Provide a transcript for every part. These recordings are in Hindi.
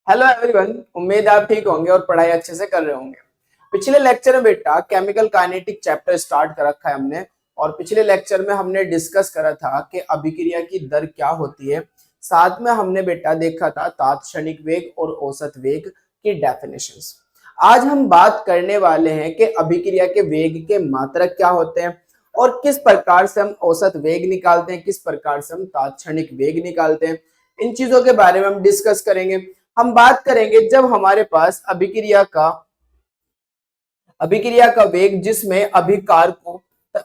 हेलो एवरीवन, उम्मीद आप ठीक होंगे और पढ़ाई अच्छे से कर रहे होंगे। पिछले लेक्चर में बेटा केमिकल काइनेटिक चैप्टर स्टार्ट कर रखा है हमने। और पिछले लेक्चर में हमने डिस्कस करा था कि अभिक्रिया की दर क्या होती है। साथ में हमने बेटा देखा था तात्क्षणिक वेग और औसत वेग की डेफिनेशंस। आज हम बात करने वाले हैं कि अभिक्रिया के वेग के मात्रक क्या होते हैं और किस प्रकार से हम औसत वेग निकालते हैं, किस प्रकार से हम तात्क्षणिक वेग निकालते हैं। इन चीजों के बारे में हम डिस्कस करेंगे। हम बात करेंगे जब हमारे पास अभिक्रिया का वेग जिसमें अभिकारकों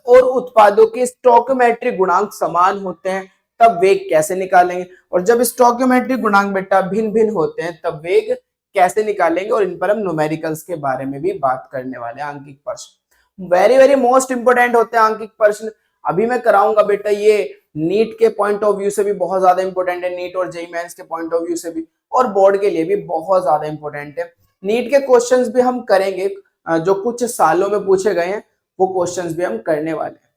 और उत्पादों के स्टोइकोमेट्रिक गुणांक समान होते हैं तब वेग कैसे निकालेंगे, और जब स्टोइकोमेट्रिक गुणांक बेटा भिन्न भिन्न होते हैं तब वेग कैसे निकालेंगे। और इन पर हम न्यूमेरिकल्स के बारे में भी बात करने वाले हैं। आंकिक प्रश्न वेरी वेरी मोस्ट इंपोर्टेंट होते हैं। आंकिक प्रश्न अभी मैं कराऊंगा बेटा, ये नीट के पॉइंट ऑफ व्यू से भी बहुत ज्यादा इंपॉर्टेंट है, नीट और जेईई मेंस के पॉइंट ऑफ व्यू से भी, और बोर्ड के लिए भी बहुत ज्यादा इंपॉर्टेंट है। नीट के क्वेश्चंस भी हम करेंगे, जो कुछ सालों में पूछे गए हैं वो क्वेश्चंस भी हम करने वाले हैं।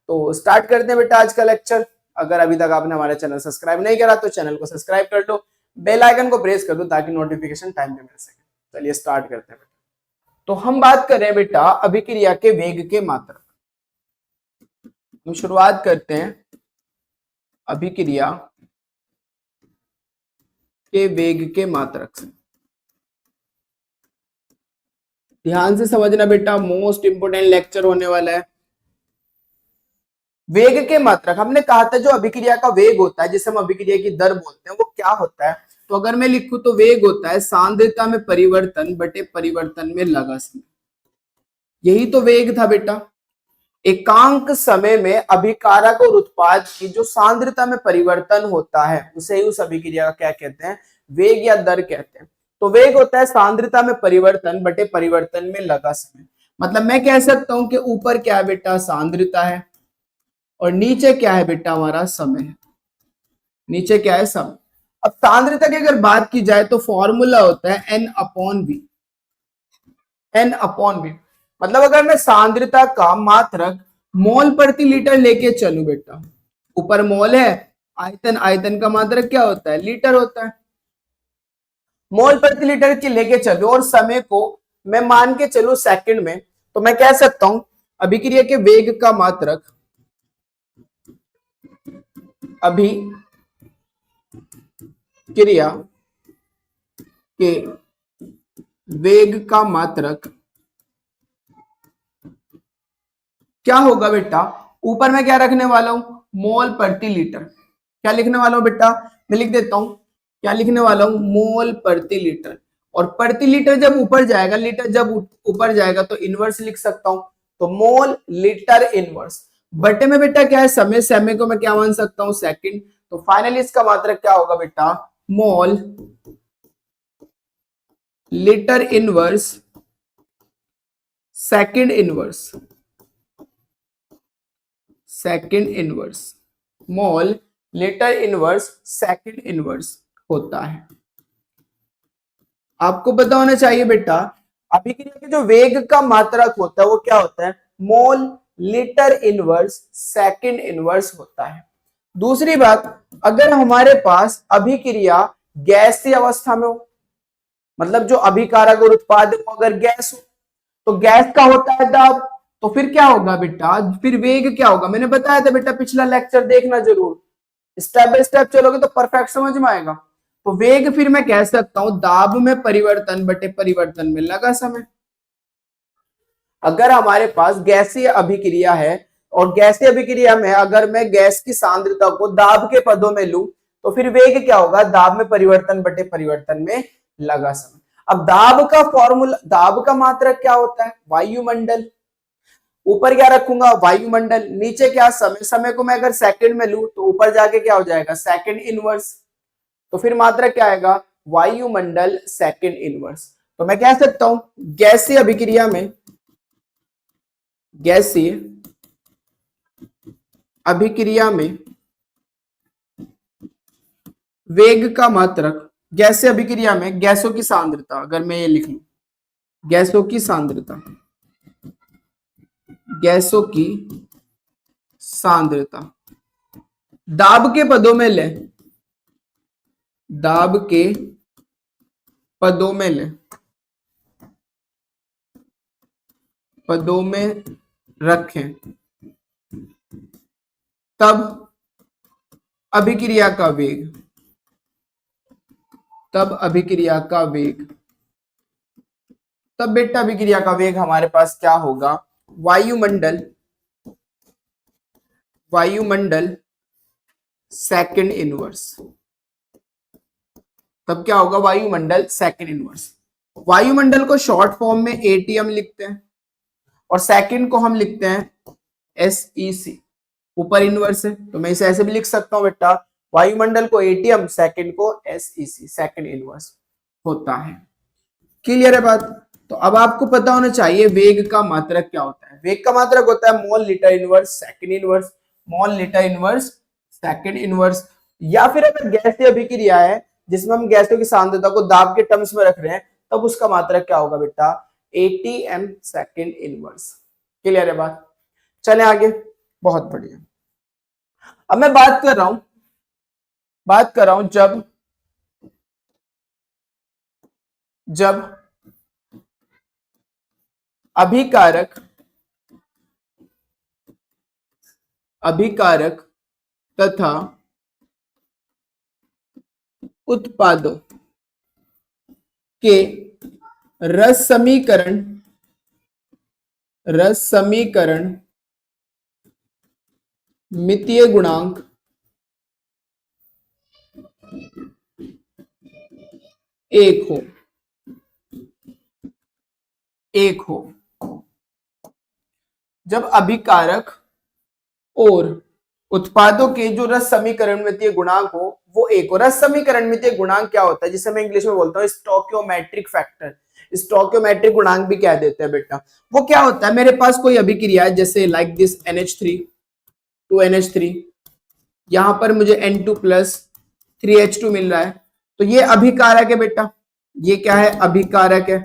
तो स्टार्ट करते हैं बेटा आज का लेक्चर। अगर अभी तक आपने हमारा चैनल सब्सक्राइब नहीं करा तो चैनल को सब्सक्राइब कर लो, बेल आइकन को प्रेस कर दो ताकि नोटिफिकेशन टाइम पे मिल सके। चलिए स्टार्ट करते हैं बेटा। तो हम बात कर रहे हैं बेटा अभिक्रिया के वेग के मात्रक। तो शुरुआत करते हैं अभिक्रिया के वेग के मात्रक से। ध्यान से समझना बेटा, मोस्ट इंपोर्टेंट लेक्चर होने वाला है। वेग के मात्रक हमने कहा था जो अभिक्रिया का वेग होता है जिसे हम अभिक्रिया की दर बोलते हैं वो क्या होता है। तो अगर मैं लिखूं तो वेग होता है सांद्रता में परिवर्तन बटे परिवर्तन में लगा समय। यही तो वेग था बेटा। एकांक समय में अभिकारक और उत्पाद की जो सांद्रता में परिवर्तन होता है उसे ही उस अभिक्रिया का क्या कहते हैं, वेग या दर कहते हैं। तो वेग होता है सांद्रता में परिवर्तन बटे परिवर्तन में लगा समय। मतलब मैं कह सकता हूं कि ऊपर क्या है बेटा, सांद्रता है, और नीचे क्या है बेटा, हमारा समय है। नीचे क्या है, समय। अब सांद्रता की अगर बात की जाए तो फॉर्मूला होता है N upon V. N upon V मतलब अगर मैं सांद्रता का मात्रक मोल प्रति लीटर लेके चलूं बेटा, ऊपर मोल है, आयतन, आयतन का मात्रक क्या होता है, लीटर होता है। मोल प्रति लीटर के लेके चलूं और समय को मैं मान के चलूं सेकंड में, तो मैं कह सकता हूं अभिक्रिया के वेग का मात्रक, अभिक्रिया के वेग का मात्रक क्या होगा बेटा। ऊपर मैं क्या रखने वाला हूं, मोल प्रति लीटर। क्या लिखने वाला हूं बेटा, मैं लिख देता हूं, क्या लिखने वाला हूं, मोल प्रति लीटर। और प्रति लीटर जब ऊपर जाएगा, लीटर जब ऊपर जाएगा तो इनवर्स लिख सकता हूं, तो मोल लीटर इनवर्स बटे में बेटा क्या है, समय, समय को मैं क्या मान सकता हूं, सेकंड। तो फाइनली इसका मात्रक क्या होगा बेटा, मोल litre inverse second inverse, second inverse, मोल लीटर इनवर्स सेकंड इनवर्स होता है। आपको पता होना चाहिए बेटा अभिक्रिया के जो वेग का मात्रक होता है वो क्या होता है, mole litre inverse second inverse होता है। दूसरी बात, अगर हमारे पास अभिक्रिया गैसीय अवस्था में हो, मतलब जो अभिकारक और उत्पाद अगर गैस हो तो गैस का होता है दाब, तो फिर क्या होगा बेटा, फिर वेग क्या होगा, मैंने बताया था बेटा पिछला लेक्चर देखना जरूर, स्टेप बाय स्टेप चलोगे तो परफेक्ट समझ में आएगा। तो वेग फिर मैं कह सकता हूं दाब में परिवर्तन बटे परिवर्तन में लगा समय। अगर हमारे पास गैसीय अभिक्रिया है और गैसीय अभिक्रिया में अगर मैं गैस की सांद्रता को दाब के पदों में लूं तो फिर वेग क्या होगा, दाब में परिवर्तन बटे परिवर्तन में लगा समय। अब दाब का फॉर्मूला, दाब का मात्रक क्या होता है, वायुमंडल। ऊपर क्या रखूंगा, वायुमंडल, नीचे क्या, समय। समय को मैं अगर सेकंड में लूं तो ऊपर जाके क्या हो जाएगा, सेकंड इनवर्स। तो फिर मात्रक क्या आएगा, वायुमंडल सेकंड इनवर्स। तो मैं कह सकता हूं गैसीय अभिक्रिया में, गैसीय अभिक्रिया में वेग का मात्रक, गैसीय अभिक्रिया में गैसों की सांद्रता, अगर मैं ये लिख लूं गैसों की सांद्रता, गैसों की सांद्रता दाब के पदों में ले, दाब के पदों में ले, पदों में रखें, तब अभिक्रिया का वेग, तब अभिक्रिया का वेग, तब बेटा अभिक्रिया का वेग हमारे पास क्या होगा, वायुमंडल, वायुमंडल सेकंड इनवर्स। तब क्या होगा, वायुमंडल सेकंड इनवर्स। वायुमंडल को शॉर्ट फॉर्म में एटीएम लिखते हैं और सेकंड को हम लिखते हैं एसईसी, ऊपर इनवर्स है तो मैं इसे ऐसे भी लिख सकता हूं बेटा, वायुमंडल को एटीएम, सेकंड को एसईसी, सेकंड इनवर्स होता है। क्लियर है बात? तो अब आपको पता होना चाहिए वेग का मात्रक क्या होता है। वेग का मात्रक होता है mole litre inverse second inverse, मोल लीटर इनवर्स सेकंड इनवर्स। या फिर अगर गैसीय अभिक्रिया है जिसमें हम गैसों की सांद्रता को दाब के टर्म्स में रख रहे हैं, तब उसका मात्रक क्या होगा बेटा, एटीएम सेकंड इनवर्स। क्लियर है बात? चले आगे, बहुत बढ़िया। अब मैं बात कर रहा हूं जब अभिकारक तथा उत्पादों के रस समीकरण मितीय गुणांक एक हो, जब अभिकारक और उत्पादों के जो रस समीकरण मितीय गुणांक हो वो एक हो। रस समीकरण मितीय गुणांक क्या होता है, जिसे मैं इंग्लिश में बोलता हूँ स्टोइकियोमेट्रिक फैक्टर, स्टोइकियोमेट्रिक गुणांक भी कह देते हैं बेटा। वो क्या होता है, मेरे पास कोई अभिक्रिया है जैसे लाइक दिस NH3 2NH3, यहां पर मुझे N2 प्लस 3H2 मिल रहा है, तो ये अभिकारक है बेटा, ये क्या है, अभिकारक है।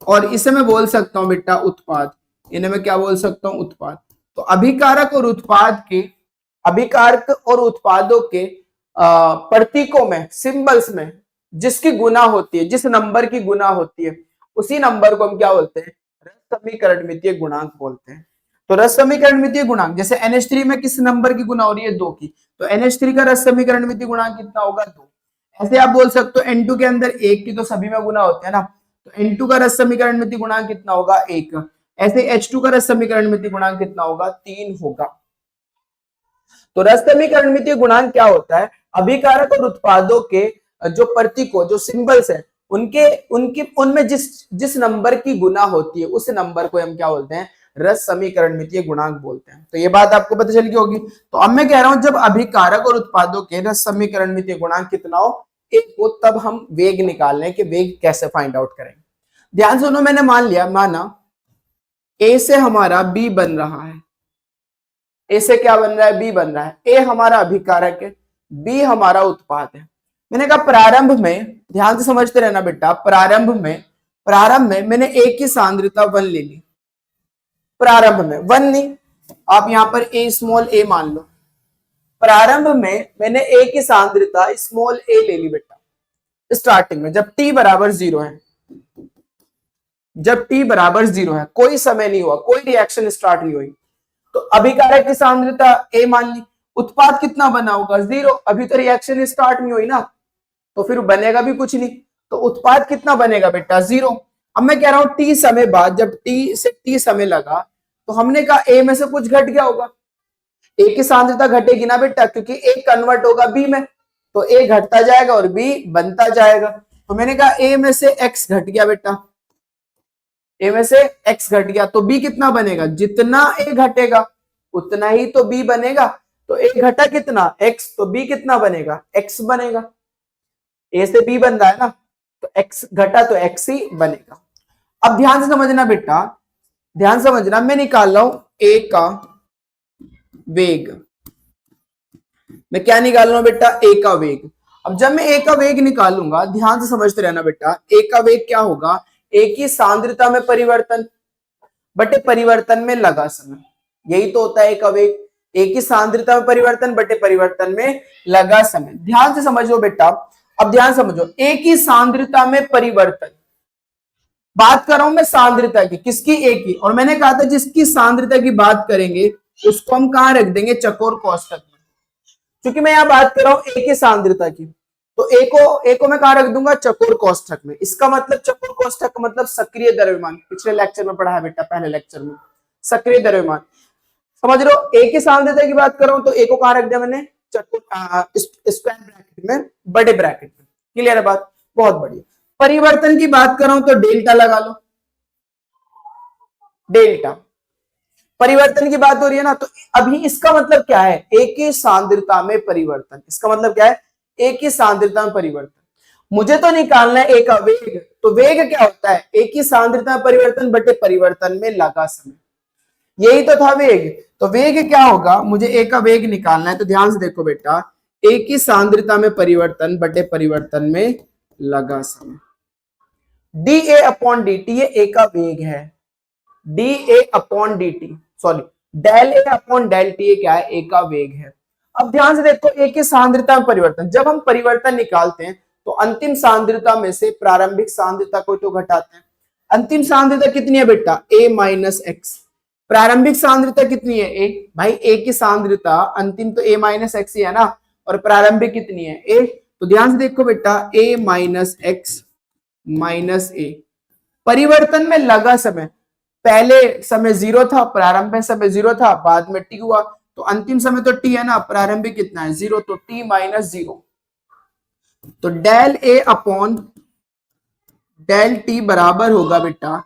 और इसे मैं बोल सकता हूं बेटा उत्पाद, इन्हें मैं क्या बोल सकता हूं, उत्पाद। तो अभिकारक और उत्पादों के प्रतीकों में, सिंबल्स में जिसकी गुना होती है, जिस नंबर की गुना होती है, उसी नंबर को हम क्या बोलते हैं, रस समीकरण मितीय गुणांक बोलते हैं। तो रस समीकरण मितीय गुणांक जैसे NH3 में किस नंबर की गुना हो रही है, 2 की, तो NH3 का रस समीकरण मितीय गुणांक कितना होगा, 2। ऐसे आप बोल सकते हो N2 के अंदर 1 की तो सभी में गुना होते हैं ना, तो N2 का रस समीकरण मितीय गुणांक कितना होगा, 1। ऐसे H2 का रस समीकरण मितीय गुणांक कितना होगा, 3 होगा। तो रस समीकरण मितीय गुणांक क्या होता है, अभिकारक और उत्पादों के जो प्रतीकों, जो सिंबल्स है, उनमें जिस नंबर की गुना होती है उस नंबर को हम क्या बोलते हैं, रस समीकरण मितीय गुणांक बोलते हैं। तो ये बात आपको पता चल गई होगी। तो अब मैं कह रहा हूं जब अभिकारक और उत्पादों के रस समीकरण मितीय गुणांक कितना हो, 1 हो, तब हम वेग निकाल लें कि वेग कैसे फाइंड आउट करेंगे। ध्यान सुनो, मैंने माना ए से हमारा बी बन रहा है, ए से क्या बन रहा है, बी बन रहा है। ए हमारा अभिकारक है, बी हमारा उत्पाद है। मैंने कहा प्रारंभ में, ध्यान से समझते रहना बेटा, प्रारंभ में मैंने ए की सांद्रता 1 ले ली, प्रारंभ में 1 नहीं, आप यहां पर ए स्मॉल ए मान लो। प्रारंभ में मैंने ए की सांद्रता स्मॉल ए ले ली बेटा, स्टार्टिंग में, जब t बराबर 0 है, जब t बराबर 0 है, कोई समय नहीं हुआ, कोई रिएक्शन स्टार्ट नहीं हुई, तो अभिकारक की सांद्रता a मान ली। उत्पाद कितना बना होगा, 0, अभी तो रिएक्शन स्टार्ट नहीं हुई ना, तो फिर बनेगा भी कुछ नहीं, तो उत्पाद कितना बनेगा बेटा, 0। अब मैं कह रहा हूं t समय बाद, जब t से t समय लगा, तो हमने कहा a में से कुछ घट गया होगा, a की सांद्रता घटेगी ना बेटा, क्योंकि a कन्वर्ट होगा b में, तो a घटता जाएगा और b बनता जाएगा। तो मैंने कहा a में से x घट गया बेटा, a में से x घट गया, तो b कितना बनेगा, जितना a घटेगा उतना ही तो b बनेगा। तो a घटा कितना, x, तो b कितना बनेगा, x बनेगा। a से b बन रहा है ना, तो x घटा तो x ही बनेगा। अब ध्यान से समझना बेटा, ध्यान समझना, मैं निकाल रहा हूं a का वेग, मैं क्या निकाल रहा हूं बेटा, a का वेग। अब जब मैं a का वेग निकालूंगा, ध्यान से समझते रहना बेटा, a का वेग क्या होगा, a की सांद्रता में परिवर्तन बटे परिवर्तन में लगा समय, यही तो होता है a का वेग, a की सांद्रता में परिवर्तन बटे परिवर्तन में लगा समय। ध्यान से समझो बेटा, अब ध्यान समझो, एक ही सांद्रता में परिवर्तन, बात कर रहा हूं मैं सांद्रता की, किसकी? एक ही। और मैंने कहा था जिसकी सांद्रता की बात करेंगे उसको हम कहां रख देंगे? चकोर कोष्ठक में। क्योंकि मैं यहां बात कर रहा हूं एक ही सांद्रता की, तो एक को मैं कहां रख दूंगा? चकोर कोष्ठक में। इसका मतलब चकोर कोष्ठक का मतलब सक्रिय द्रव्यमान, पिछले लेक्चर में पढ़ा है बेटा, पहले लेक्चर में सक्रिय द्रव्यमान। समझ रहे हो? एक ही सांद्रता की बात कर रहा हूं तो एक को कहां रख दिया मैंने? चकोर स्क्वायर ब्रैकेट में, बड़े ब्रैकेट में। क्लियर है बात? बहुत बढ़िया। परिवर्तन की बात कर रहा हूं तो डेल्टा लगा लो, डेल्टा। परिवर्तन की बात हो रही है ना, तो अभी इसका मतलब क्या है? एक ही सांद्रता में परिवर्तन। इसका मतलब क्या है? एक ही सांद्रता में परिवर्तन। मुझे तो निकालना है एक वेग, तो वेग क्या होता है? एक ही सांद्रता में परिवर्तन बटे परिवर्तन में लगा समय, यही तो था वेग। तो वेग क्या होगा? मुझे एक का वेग निकालना है, तो ध्यान से देखो बेटा, एक ही सांद्रता में परिवर्तन बटे परिवर्तन में लगा समय। D A upon D T, ये ए का वेग है। D A upon D T, sorry, del A upon del T, ये क्या है? ए का वेग है। अब ध्यान से देखो, एक ही सांद्रता में परिवर्तन, जब हम परिवर्तन निकालते हैं तो अंतिम सांद्रता में से प्रारंभिक सांद्रता को तो घटाते हैं। अंतिम सांद्रता कितनी है बेटा? ए माइनस एक्स। प्रारंभिक सांद्रता कितनी है? ए। भाई ए की सांद्रता अंतिम तो ए माइनस एक्स ही है ना, और प्रारंभिक कितनी है? ए। तो ध्यान से देखो बेटा, ए माइनस एक्स माइनस ए। परिवर्तन में लगा समय, पहले समय जीरो था, प्रारंभ में समय जीरो था, बाद में टी हुआ, तो अंतिम समय तो टी है ना, प्रारंभिक कितना है? जीरो, तो टी माइनस जीरो। तो del A upon del T बराबर होगा बेटा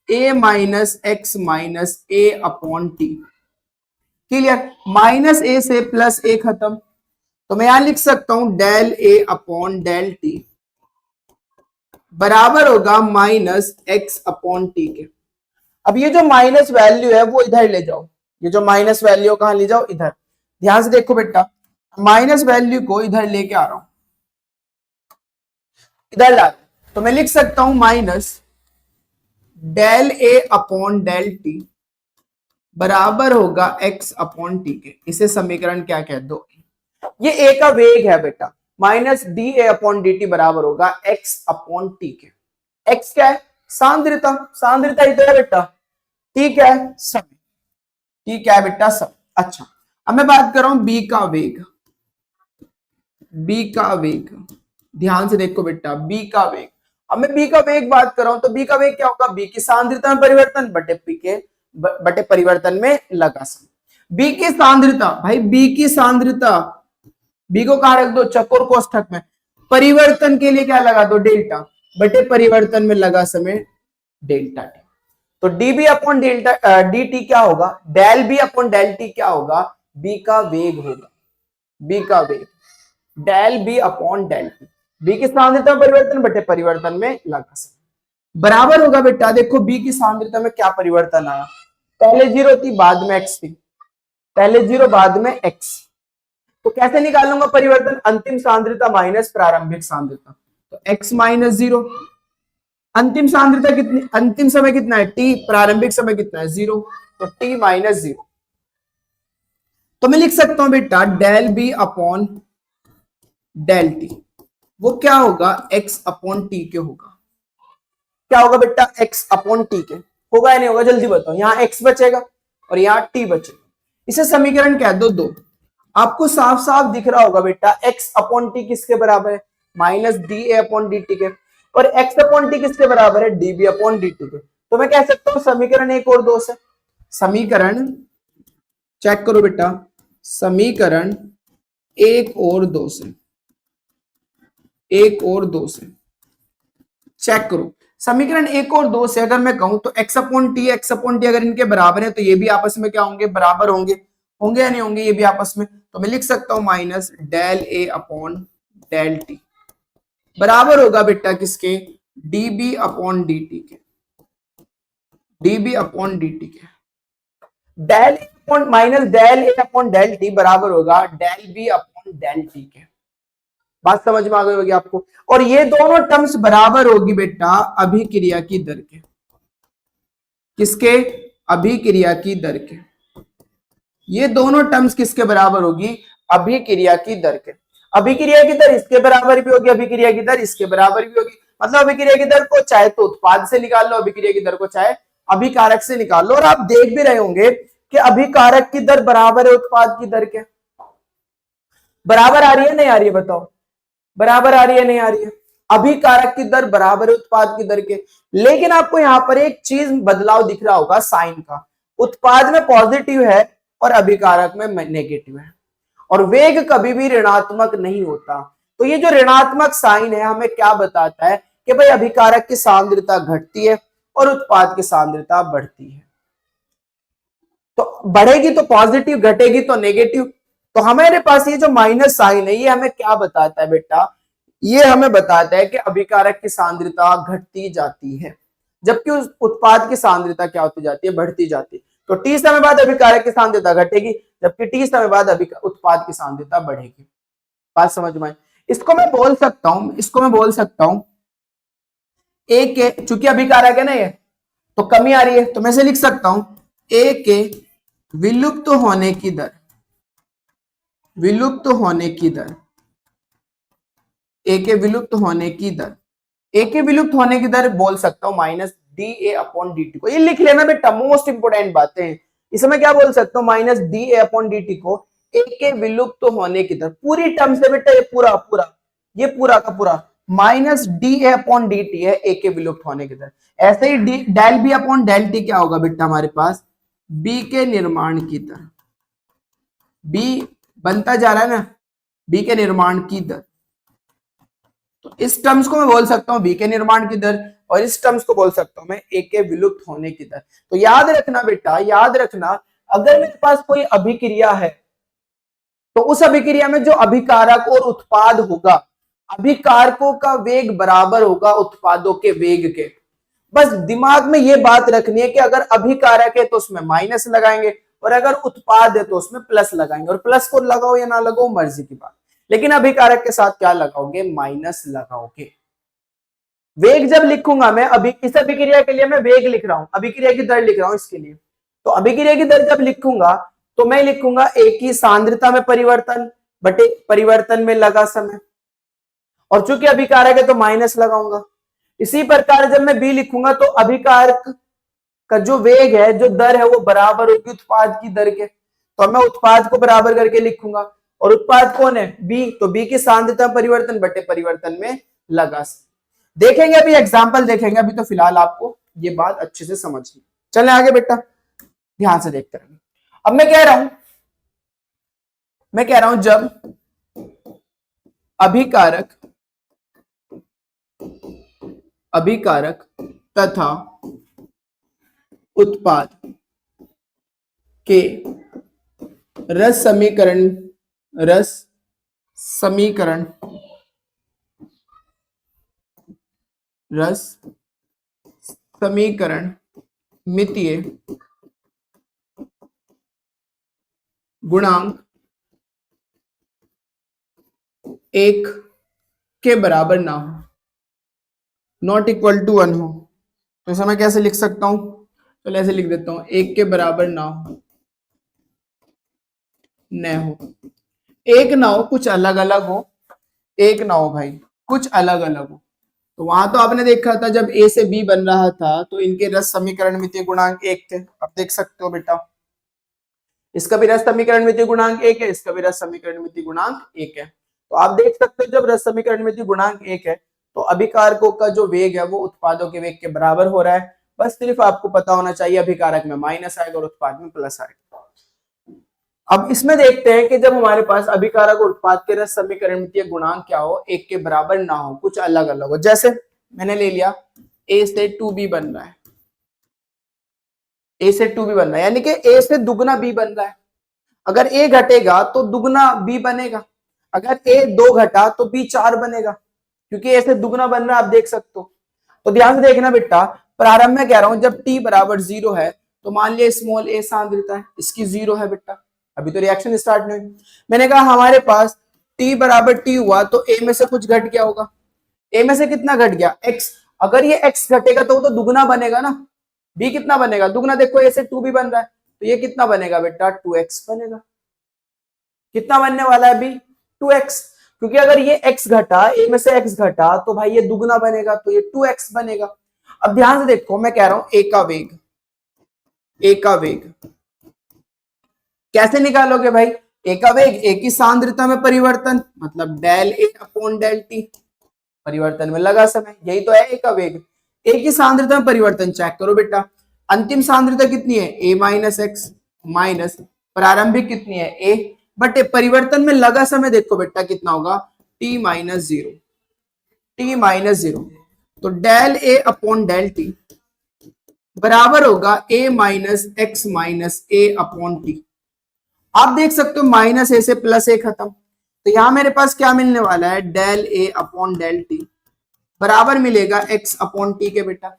ए माइनस एक्स माइनस ए अपॉन टी। क्लियर? माइनस ए से प्लस ए खत्म, तो मैं यहां लिख सकता हूं del A upon del T बराबर होगा माइनस एक्स अपॉन टी के। अब ये जो माइनस वैल्यू है वो इधर ले जाओ, ये जो माइनस वैल्यू कहां ले जाओ? इधर। ध्यान से देखो बेटा, माइनस वैल्यू को इधर लेके आ रहा हूं, इधर ला, तो मैं लिख सकता हूं minus del A upon del T बराबर होगा एक्स अपॉन टी के। इसे समीकरण क्या कह दो? ये ए का वेग है बेटा, minus D A upon D T बराबर होगा एक्स अपॉन टी के। एक्स क्या है? सांद्रता, सांद्रता ही तो है बेटा। टी क्या है? समय। टी क्या है बेटा? समय। अच्छा, अब मैं बात कर रहा हूं बी का वेग, बी का वेग। ध्यान से देखो बेटा, बी का वेग। अब मैं बी का वेग बात कर रहा हूं तो बी का वेग क्या होगा? बी की सांद्रता में परिवर्तन बटे पी के बटे परिवर्तन में लगा समय। बी की सांद्रता, भाई बी की सांद्रता, बी को कहां रख दो? चकोर कोष्ठक में। परिवर्तन के लिए क्या लगा दो? डेल्टा, बटे परिवर्तन में लगा समय डेल्टा टी। तो D B upon delta D T क्या होगा? Del B upon del T क्या होगा? बी का वेग होगा, बी का वेग, del B upon del T. B की सांद्रता परिवर्तन बटे परिवर्तन में लगा समय बराबर होगा बेटा, देखो बी की सांद्रता में क्या परिवर्तन आया? पहले जीरो थी, बाद में एक्स थी, पहले जीरो बाद में एक्स। तो कैसे निकालूंगा परिवर्तन? अंतिम सांद्रता माइनस प्रारंभिक सांद्रता, तो x माइनस जीरो। अंतिम सांद्रता कितनी? अंतिम समय कितना है? t। प्रारंभिक समय कितना है? जीरो, तो t माइनस जीरो। तो मैं लिख सकता हूं बेटा del B upon del T, वो क्या होगा? x अपॉन टी के होगा। क्या होगा बेटा? x अपॉन टी के होगा या नहीं होगा? जल्दी बताओ। यहां x बचेगा और यहां t बचेगा। इसे समीकरण कह दो दो। आपको साफ साफ दिख रहा होगा बेटा, x अपॉन टी किसके बराबर है? Minus D A upon D T के। और x अपॉन टी किसके बराबर है? D B upon D T के। तो मैं कह सकता हूं समीकरण एक और दो से, समीकरण चेक करो बेटा, समीकरण एक और दो से, एक और दो से चेक करो। समीकरण एक और दो से अगर मैं कहूं तो x upon T, x upon T अगर इनके बराबर है तो ये भी आपस में क्या होंगे? बराबर होंगे। होंगे या नहीं होंगे? ये भी आपस में। तो मैं लिख सकता हूं minus del A upon del T बराबर होगा बेटा किसके? डीबी अपॉन डी टी के, डीबी अपॉन डी टी के। Del A upon minus del A upon del T बराबर होगा del B upon del T के। बात समझ में आ गई होगी आपको? और ये दोनों टर्म्स बराबर होगी बेटा अभिक्रिया की दर के। किसके? अभिक्रिया की दर के। ये दोनों टर्म्स किसके बराबर होगी? अभिक्रिया की दर के। अभिक्रिया की दर इसके बराबर भी होगी, अभिक्रिया की दर इसके बराबर भी होगी। मतलब अभिक्रिया की दर को चाहे तो उत्पाद से निकाल लो, अभिक्रिया की दर को चाहे अभिकारक से निकाल लो। और आप देख भी रहे होंगे कि अभिकारक की दर बराबर है उत्पाद की दर के। बराबर आ रही है नहीं आ रही है बताओ, बराबर आ रही है नहीं आ रही है? अभिकारक की दर बराबर है उत्पाद की दर के। लेकिन आपको यहां पर एक चीज बदलाव दिख रहा होगा साइन का, उत्पाद में पॉजिटिव है और अभिकारक में नेगेटिव है। और वेग कभी भी ऋणात्मक नहीं होता। तो ये जो ऋणात्मक साइन है हमें क्या बताता है कि भाई अभिकारक की सांद्रता घटती है और उत्पाद की सांद्रता बढ़ती है। तो बढ़ेगी तो पॉजिटिव, घटेगी तो नेगेटिव। तो हमारे पास ये जो माइनस साइन है ये हमें क्या बताता है बेटा? ये हमें बताता है कि अभिकारक की सांद्रता घटती जाती है, जबकि उस उत्पाद की सांद्रता क्या होती जाती है? बढ़ती जाती है। तो टी समय बाद अभिकारक की सांद्रता घटेगी, जबकि टी समय बाद उत्पाद की सांद्रता बढ़ेगी। बात समझ में आई? इसको मैं बोल सकता हूं, इसको मैं बोल सकता हूं ए के, चूंकि अभिकारक है ना ये, तो कमी आ रही है, तो मैं से लिख सकता हूं ए के विलुप्त होने की दर, विलुप्त होने की दर, ए के विलुप्त होने की दर, ए के विलुप्त होने की दर बोल सकता हूं minus D A upon D T को। ये लिख लेना बेटा, मोस्ट इंपोर्टेंट बातें हैं। इसमें क्या बोल सकता हूं? Minus D A upon D T को ए के विलुप्त होने की दर, पूरी टर्म से बेटा, ये पूरा पूरा, ये पूरा का पूरा minus D A upon D T है ए के विलुप्त होने की दर। ऐसे ही D del B upon del T क्या होगा बेटा हमारे पास? बी के निर्माण की दर, बी बनता जा रहा है ना, बी के निर्माण की दर। तो इस टर्म्स को मैं बोल सकता हूं बी के निर्माण की दर, और इस टर्म्स को बोल सकता हूं मैं ए के विलुप्त होने की दर। तो याद रखना बेटा, याद रखना, अगर मेरे पास कोई अभिक्रिया है तो उस अभिक्रिया में जो अभिकारक और उत्पाद होगा, अभिकारकों का वेग बराबर होगा उत्पादों के वेग के। बस दिमाग में ये बात रखनी है कि अगर अभिकारक है तो उसमें माइनस लगाएंगे, और अगर उत्पाद है तो उसमें प्लस लगाएंगे। और प्लस को लगाओ या ना लगाओ मर्जी की बात, लेकिन अभिकारक के साथ क्या लगाओगे? माइनस लगाओगे। वेग जब लिखूंगा मैं, अभी इस अभिक्रिया के लिए मैं वेग लिख रहा हूं, अभिक्रिया की दर लिख रहा हूं इसके लिए, तो अभिक्रिया की दर जब लिखूंगा तो मैं लिखूंगा ए की सांद्रता में परिवर्तन बटे परिवर्तन में लगा समय, और चूंकि अभिकारक है तो माइनस लगाऊंगा। इसी प्रकार जब मैं बी लिखूंगा तो अभिकारक का जो वेग है, जो दर है, वो बराबर होगी उत्पाद की दर के। तो मैं उत्पाद को बराबर करके लिखूंगा, और उत्पाद कौन है? बी, तो बी की सांद्रता परिवर्तन बटे परिवर्तन में लगा। देखेंगे अभी एग्जाम्पल देखेंगे, अभी तो फिलहाल आपको ये बात अच्छे से समझनी। चलें आगे बेटा, ध्यान से देखते रहेंगे। अब मैं कह रहा हूं जब अभिकारक तथा उत्पाद के रस समीकरण मितीय गुणांक 1 के बराबर ना हो, नॉट इक्वल टू 1 हो, तो इसे मैं कैसे लिख सकता हूं? चलो ऐसे लिख देता हूं, 1 के बराबर ना हो, न हो, एक ना हो, कुछ अलग अलग हो, एक ना हो भाई, कुछ अलग अलग हो। तो वहां तो आपने देखा था जब ए से बी बन रहा था तो इनके रस समीकरण मितीय गुणांक 1 थे। अब देख सकते हो बेटा, इसका भी रस समीकरण मितीय गुणांक 1 है, इसका भी रस समीकरण मितीय गुणांक 1 है। तो आप देख सकते हो जब रस समीकरण मितीय गुणांक 1 है तो अभिकारकों का जो वेग है वो उत्पादों के वेग के बराबर हो रहा है। बस सिर्फ आपको पता होना चाहिए अभिकारक में माइनस आएगा और उत्पाद में प्लस आएगा। अब इसमें देखते हैं कि जब हमारे पास अभिकारक और उत्पाद के रस समीकरण मितीय गुणांक क्या हो? 1 के बराबर ना हो, कुछ अलग अलग हो। जैसे मैंने ले लिया a से 2b बन रहा है, a से 2b बन रहा है, यानी कि a से दुगना b बन रहा है। अगर a घटेगा तो दुगना b बनेगा, अगर a 2 घटा तो b 4 बनेगा, क्योंकि a से दुगना बन रहा है, आप देख सकते हो। तो ध्यान से देखना बेटा, प्रारंभ में कह रहा हूं जब t बराबर 0 है तो मान लिया स्मॉल a सांद्रता है, इसकी 0 है बेटा, अभी तो रिएक्शन स्टार्ट नहीं हुई। मैंने कहा हमारे पास t बराबर t हुआ तो a में से कुछ घट गया होगा, a में से कितना घट गया? x। अगर ये x घटेगा तो वो तो दुगना बनेगा ना, b कितना बनेगा? दुगना। देखो a से 2b बन रहा है तो ये कितना बनेगा बेटा? 2x बनेगा। कितना बनने वाला है b? 2x। क्योंकि अगर ये x घटा, a में से x घटा तो भाई ये दुगना बनेगा, तो ये 2x बनेगा। अब ध्यान से देखो, मैं कह रहा हूं a का वेग, a का वेग कैसे निकालोगे भाई? a का वेग a की सांद्रता में परिवर्तन, मतलब del a upon del T, परिवर्तन में लगा समय, यही तो है a का वेग। a की सांद्रता में परिवर्तन चेक करो बेटा, अंतिम सांद्रता कितनी है? a माइनस एक्स माइनस प्रारंभिक कितनी है? a बटे परिवर्तन में लगा समय देखो बेटा कितना होगा? t minus zero, t minus zero. तो del a upon del T बराबर होगा a minus X minus a upon T. आप देख सकते हो माइनस a से प्लस a खत्म, तो यहां मेरे पास क्या मिलने वाला है? Del a upon del T बराबर मिलेगा x अपॉन टी के बेटा।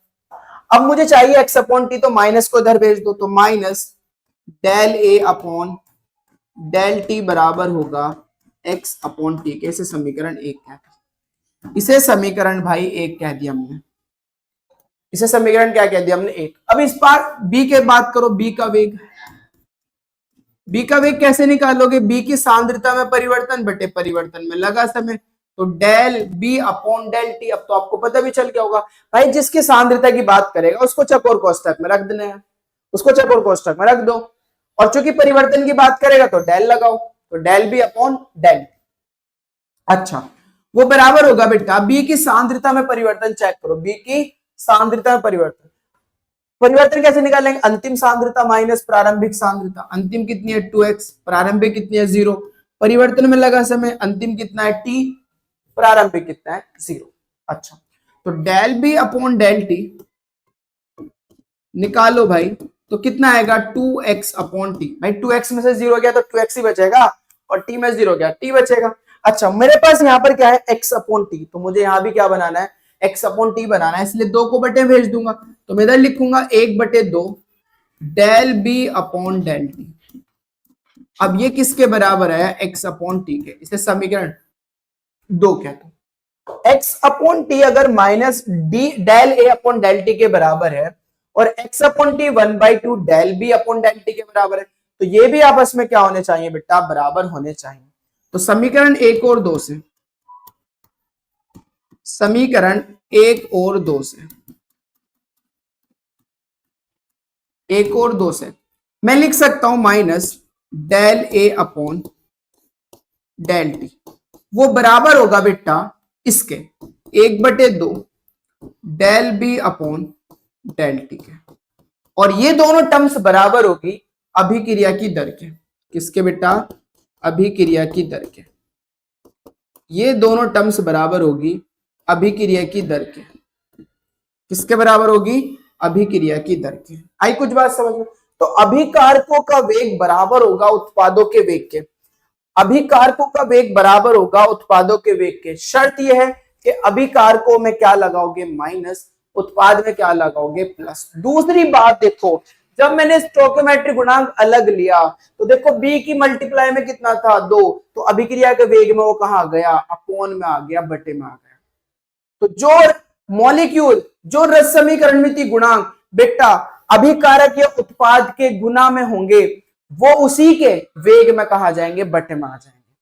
अब मुझे चाहिए x अपॉन टी, तो माइनस को इधर भेज दो, तो minus del a upon del T बराबर होगा x अपॉन टी के। इसे समीकरण 1 कहते हैं, इसे समीकरण भाई 1 कह दिया हमने, इसे समीकरण क्या कह दिया हमने? 1। अब इस बार b के बात करो, b का वेग, b का वेग कैसे निकालोगे? b की सांद्रता में परिवर्तन बटे परिवर्तन में लगा समय, तो del b upon del T. अब तो आपको पता भी चल गया होगा भाई, जिसकी सांद्रता की बात करेगा उसको चकोर कोष्ठक में रख देना है, उसको चकोर कोष्ठक में रख दो, और चूंकि परिवर्तन की बात करेगा तो डेल लगाओ, तो डेल बी अपॉन डेल। अच्छा, वो बराबर होगा बेटा b की सांद्रता में परिवर्तन चेक करो, b की सांद्रता में परिवर्तन, परिवर्तन कैसे निकालेंगे? अंतिम सांद्रता माइनस प्रारंभिक सांद्रता, अंतिम कितनी है? 2x, प्रारंभिक कितनी है? 0, परिवर्तन में लगा समय, अंतिम कितना है? t, प्रारंभिक कितना है? 0। अच्छा, तो del B upon del T निकालो भाई, तो कितना आएगा? 2x upon T. भाई 2x में से 0 गया तो 2x ही बचेगा, और t में 0 गया t बचेगा। अच्छा, मेरे पास यहाँ पर क्या है? x अपॉन टी, तो मुझे यहाँ भी क्या बनाना है? x अपॉन टी बनाना है, इसलिए 2 को बटे भेज दूंगा, तो मैं इधर लिखूंगा 1/2 del B upon del T. अब ये किसके बराबर है? x अपॉन टी के, इसे समीकरण 2 कहते हैं। x अपॉन टी अगर minus D del A upon del T के बराबर है, और x upon T 1/2 del B upon del T के बराबर है, तो ये भी आपस में क्या होने चाहिए बेटा? बराबर होने चाहिए। तो समीकरण 1 और 2 से, समीकरण 1 और 2 से, 1 और 2 से मैं लिख सकता हूं minus del A upon del T, वो बराबर होगा बेटा इसके 1/2 del B upon del T के, और ये दोनों टर्म्स बराबर होगी अभिक्रिया की दर के। किसके बेटा? अभिक्रिया की दर के। ये दोनों टर्म्स बराबर होगी अभिक्रिया की दर के। किसके बराबर होगी? अभिक्रिया की दर के। आई कुछ बात समझ में? तो अभिकारकों का वेग बराबर होगा उत्पादों के वेग के, अभिकारकों का वेग बराबर होगा उत्पादों के वेग के। शर्त यह है कि अभिकारकों में क्या लगाओगे? माइनस, उत्पाद में क्या लगाओगे? प्लस। दूसरी बात देखो, जब मैंने स्टोइकियोमेट्रिक गुणांक अलग लिया तो देखो b की मल्टीप्लाई में कितना था? 2, तो अभिक्रिया के वेग में वो कहां गया? अपोन में आ गया, बटे में आ गया। तो जो मॉलिक्यूल, जो रस समीकरणमिति गुणांक बेटा अभिकारक या उत्पाद के गुना में होंगे, वो उसी के वेग में कहा जाएंगे? बटे में आ जाएंगे।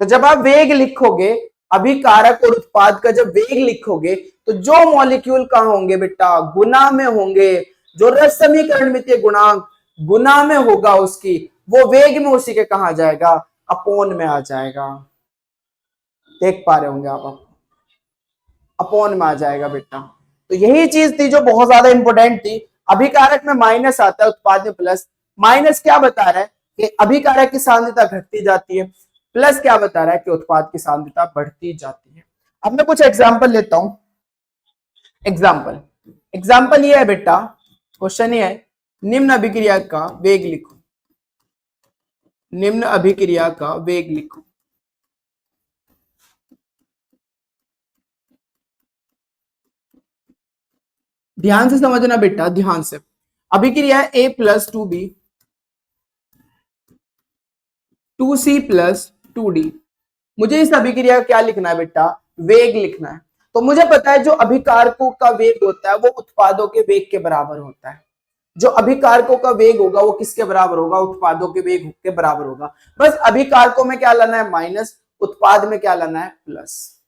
तो जब आप वेग लिखोगे, अभिकारक और उत्पाद का जब वेग लिखोगे, तो जो मॉलिक्यूल कहां होंगे बेटा? गुना में होंगे। जो रस समीकरणमिति गुणांक गुना में होगा उसकी, वो वेग में उसी के कहा जाएगा? अपोन में आ जाएगा। देख पा रहे होंगे आप, अपोन में आ जाएगा बेटा। तो यही चीज थी जो बहुत ज्यादा इंपॉर्टेंट थी। अभिकारक में माइनस आता है, उत्पाद में प्लस। माइनस क्या बता रहा है? कि अभिकारक की सांद्रता घटती जाती है, प्लस क्या बता रहा है? कि उत्पाद की सांद्रता बढ़ती जाती है। अब मैं कुछ एग्जाम्पल लेता हूं। एग्जाम्पल ये है बेटा, क्वेश्चन ये है, निम्न अभिक्रिया का वेग लिखो, निम्न अभिक्रिया का वेग लिखो। ध्यान से समझना बेटा, ध्यान से। अभिक्रिया है a plus 2b 2c plus 2d। मुझे इस अभिक्रिया का क्या लिखना है बेटा? वेग लिखना है। तो मुझे पता है जो अभिकारकों का वेग होता है वो उत्पादों के वेग के बराबर होता है। जो अभिकारकों का वेग होगा वो किसके बराबर होगा? उत्पादों के वेग के बराबर होगा। बस अभिकारकों में क्या लाना है? माइनस, उत्पाद में क्या लाना है, प्लस।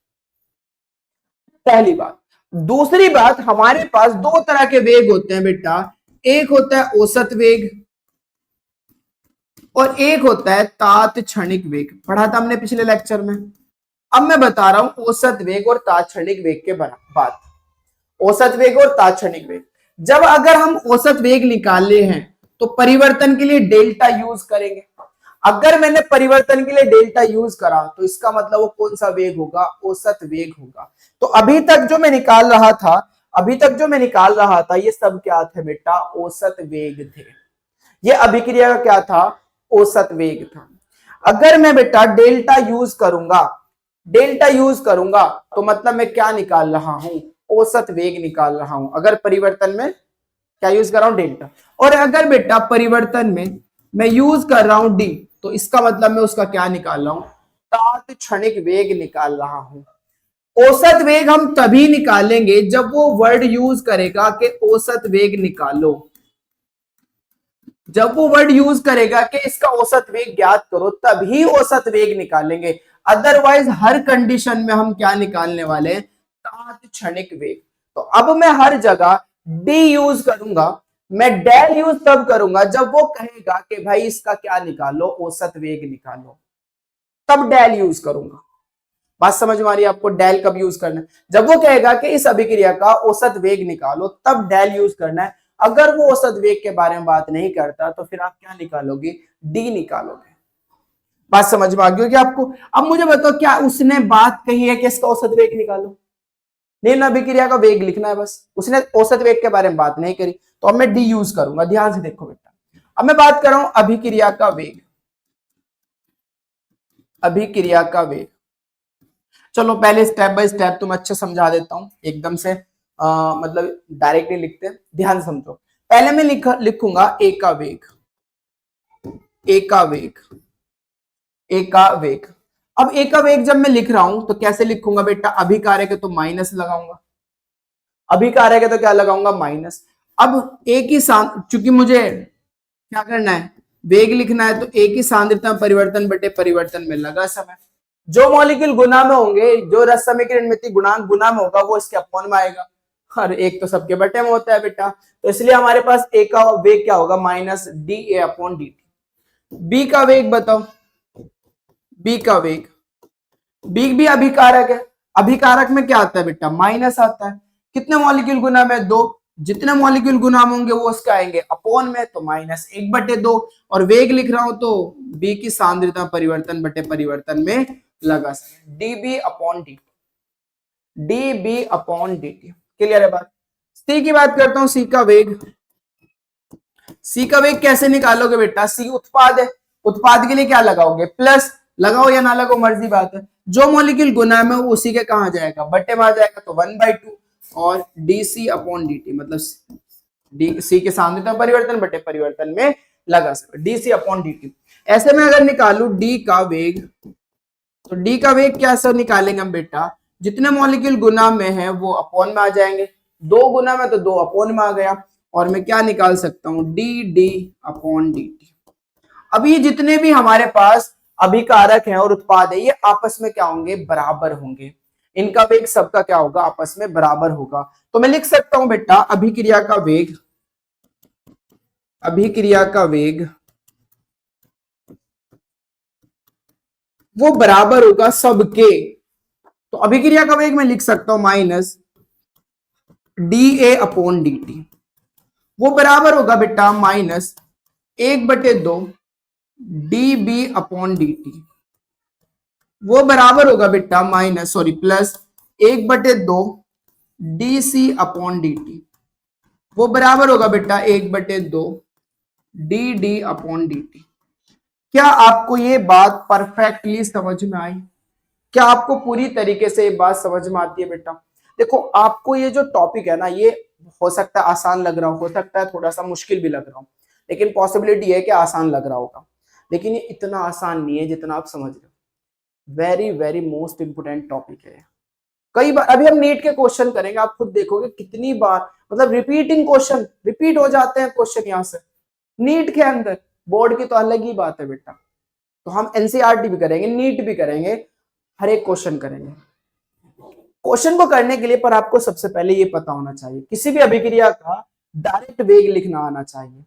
पहली बात। दूसरी बात, हमारे पास दो तरह के वेग होते हैं बेटा, एक होता है औसत वेग और एक होता है तात्क्षणिक वेग। पढ़ा था हमने पिछले लेक्चर में। अब मैं बता रहा हूं औसत वेग और तात्क्षणिक वेग के बात। औसत वेग और तात्क्षणिक वेग, जब अगर हम औसत वेग निकाले हैं तो परिवर्तन के लिए डेल्टा यूज करेंगे। अगर मैंने परिवर्तन के लिए डेल्टा यूज करा तो इसका मतलब वो कौन सा वेग होगा, औसत वेग होगा। तो अभी तक जो मैं निकाल रहा था ये सब क्या थे बेटा, औसत वेग थे। ये अभिक्रिया का क्या था, औसत वेग था। अगर मैं बेटा डेल्टा यूज करूंगा तो मतलब मैं क्या निकाल रहा हूं, औसत वेग निकाल रहा हूं। अगर परिवर्तन में क्या यूज कर रहा हूं, डेल्टा। और अगर बेटा परिवर्तन में मैं यूज कर रहा हूं डी, तो इसका मतलब मैं उसका क्या निकाल रहा हूं, तात्क्षणिक वेग निकाल रहा हूं। औसत वेग हम तभी निकालेंगे जब वो वर्ड यूज करेगा कि औसत वेग निकालो। जब वो वर्ड यूज करेगा कि इसका औसत वेग ज्ञात करो, तभी औसत वेग निकालेंगे। अदरवाइज हर कंडीशन में हम क्या निकालने वाले हैं, तात्क्षणिक वेग। तो अब मैं हर जगह डी यूज करूंगा, मैं डेल यूज तब करूंगा जब वो कहेगा कि भाई इसका क्या निकालो, औसत वेग निकालो, तब डेल यूज करूंगा। बात समझ में आ रही है आपको, डेल कब यूज करना है, जब वो कहेगा कि इस अभिक्रिया का औसत वेग निकालो, तब डेल यूज करना है। अगर वो औसत वेग के बारे में बात नहीं करता तो फिर आप क्या निकालोगे, डी निकालोगे। बात समझ में आ गई होगी आपको। अब मुझे बताओ, क्या उसने बात कही है कि इसका औसत वेग निकालो, निम्न अभिक्रिया का वेग लिखना है बस, उसने औसत वेग के बारे में बात नहीं करी। तो अब मैं डी यूज करूंगा, ध्यान से देखो बेटा। अब मैं बात कर रहा हूं अभिक्रिया का वेग, अभिक्रिया का वेग। चलो पहले स्टेप बाय स्टेप तुम अच्छे समझा देता हूं, एकदम से मतलब डायरेक्टली लिखते हैं, ध्यान समझो। पहले मैं लिखूंगा ए का वेग, ए का वेग, ए का वेग। अब ए का वेग जब मैं लिख रहा हूं तो कैसे लिखूंगा बेटा, अभिकारक है तो माइनस लगाऊंगा, अभिकारक है तो क्या लगाऊंगा, माइनस। अब एक ही चूंकि मुझे क्या करना है, वेग लिखना है, तो एक ही सांद्रता परिवर्तन बटे परिवर्तन में लगा समय। जो मॉलिक्यूल गुना में होंगे, जो रस समीकरण में गुणांक गुना में होगा, वो इसके अपॉन में आएगा। और एक तो सबके बटे में होता है बेटा, तो इसलिए हमारे पास ए का वेग क्या होगा, minus D A upon D T. B का वेग बताओ, बी का वेग, बी भी अभिकारक है, अभिकारक में क्या आता है बेटा, माइनस आता है। कितने मॉलिक्यूल गुना में, दो। जितने मॉलिक्यूल गुना में होंगे वो उसका आएंगे अपॉन में, तो माइनस एक बटे दो। और वेग लिख रहा हूं तो बी की सांद्रता परिवर्तन बटे परिवर्तन में लगा D B upon D, D B upon D T. Clear है बात। सी की बात करता हूं, सी का वेग, सी का वेग कैसे निकालोगे बेटा, सी उत्पाद है, उत्पाद के लिए क्या लगाओगे, प्लस। लगाओ या ना लगाओ मर्जी बात है। जो मॉलिक्यूल गुना में वो उसी के कहां जाएगा, बटे में आ जाएगा, तो 1/2 और D C upon D T, मतलब डी सी के सांद्रता परिवर्तन बटे परिवर्तन में लगा सकते, D C upon D T. ऐसे में अगर निकालू डी का वेग, तो डी का वेग कैसे निकालेंगे हम बेटा, जितने मॉलिक्यूल गुना में है वो अपॉन में आ जाएंगे, दो गुना में तो दो अपॉन में आ गया, और मैं क्या निकाल सकता हूं, D D upon D T. अब ये जितने भी हमारे पास अभिकारक हैं और उत्पाद है, ये आपस में क्या होंगे, बराबर होंगे। इनका वेग सबका क्या होगा, आपस में बराबर होगा। तो मैं लिख सकता हूं बेटा अभिक्रिया का वेग, अभिक्रिया का वेग वो बराबर होगा सबके। तो अभिक्रिया का वेग मैं लिख सकता हूं minus D A upon D T, वो बराबर होगा बेटा minus 1/2 D B upon D T, वो बराबर होगा बेटा minus plus 1/2 D C upon D T, वो बराबर होगा बेटा 1/2 D D upon D T. क्या आपको ये बात परफेक्टली समझ में आई, क्या आपको पूरी तरीके से ये बात समझ में आती है बेटा। देखो आपको ये जो टॉपिक है ना, ये हो सकता है आसान लग रहा हो सकता है थोड़ा सा मुश्किल भी लग रहा हो, लेकिन पॉसिबिलिटी है कि आसान लग रहा होगा, लेकिन ये इतना आसान नहीं है जितना आप समझ रहे हो। Very very most important topic है। कई बार अभी हम नीट के क्वेश्चन करेंगे, आप खुद देखोगे कितनी बार मतलब रिपीटिंग क्वेश्चन, रिपीट हो जाते हैं क्वेश्चन यहाँ से नीट के अंदर। बोर्ड की तो अलग ही बात है बेटा, तो हम एनसीईआरटी भी करेंगे, नीट भी करेंगे, हर एक क्वेश्चन करेंगे। क्वेश्चन को करने के लिए पर आपको सबसे पहले ये पता होना चाहिए, किसी भी अभिक्रिया का डायरेक्ट वेग लिखना आना चाहिए।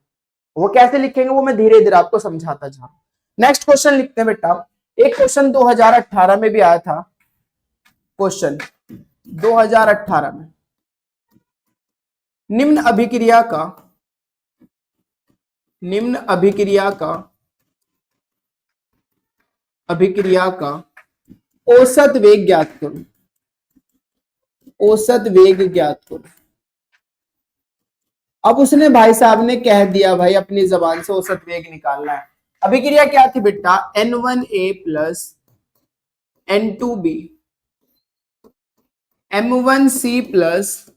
वो कैसे लिखेंगे वो मैं धीरे धीरे आपको समझाता जा रहा हूं। नेक्स्ट क्वेश्चन लिखते हैं बेटा। एक क्वेश्चन 2018 में भी आया था, क्वेश्चन 2018 में, निम्न अभिक्रिया का औसत वेग ज्ञात करो। औसत वेग ज्ञात करो। अब उसने भाई साहब ने कह दिया भाई अपनी जबान से औसत वेग निकालना है। अभिक्रिया क्या थी बेटा, N1A plus N2B M1C plus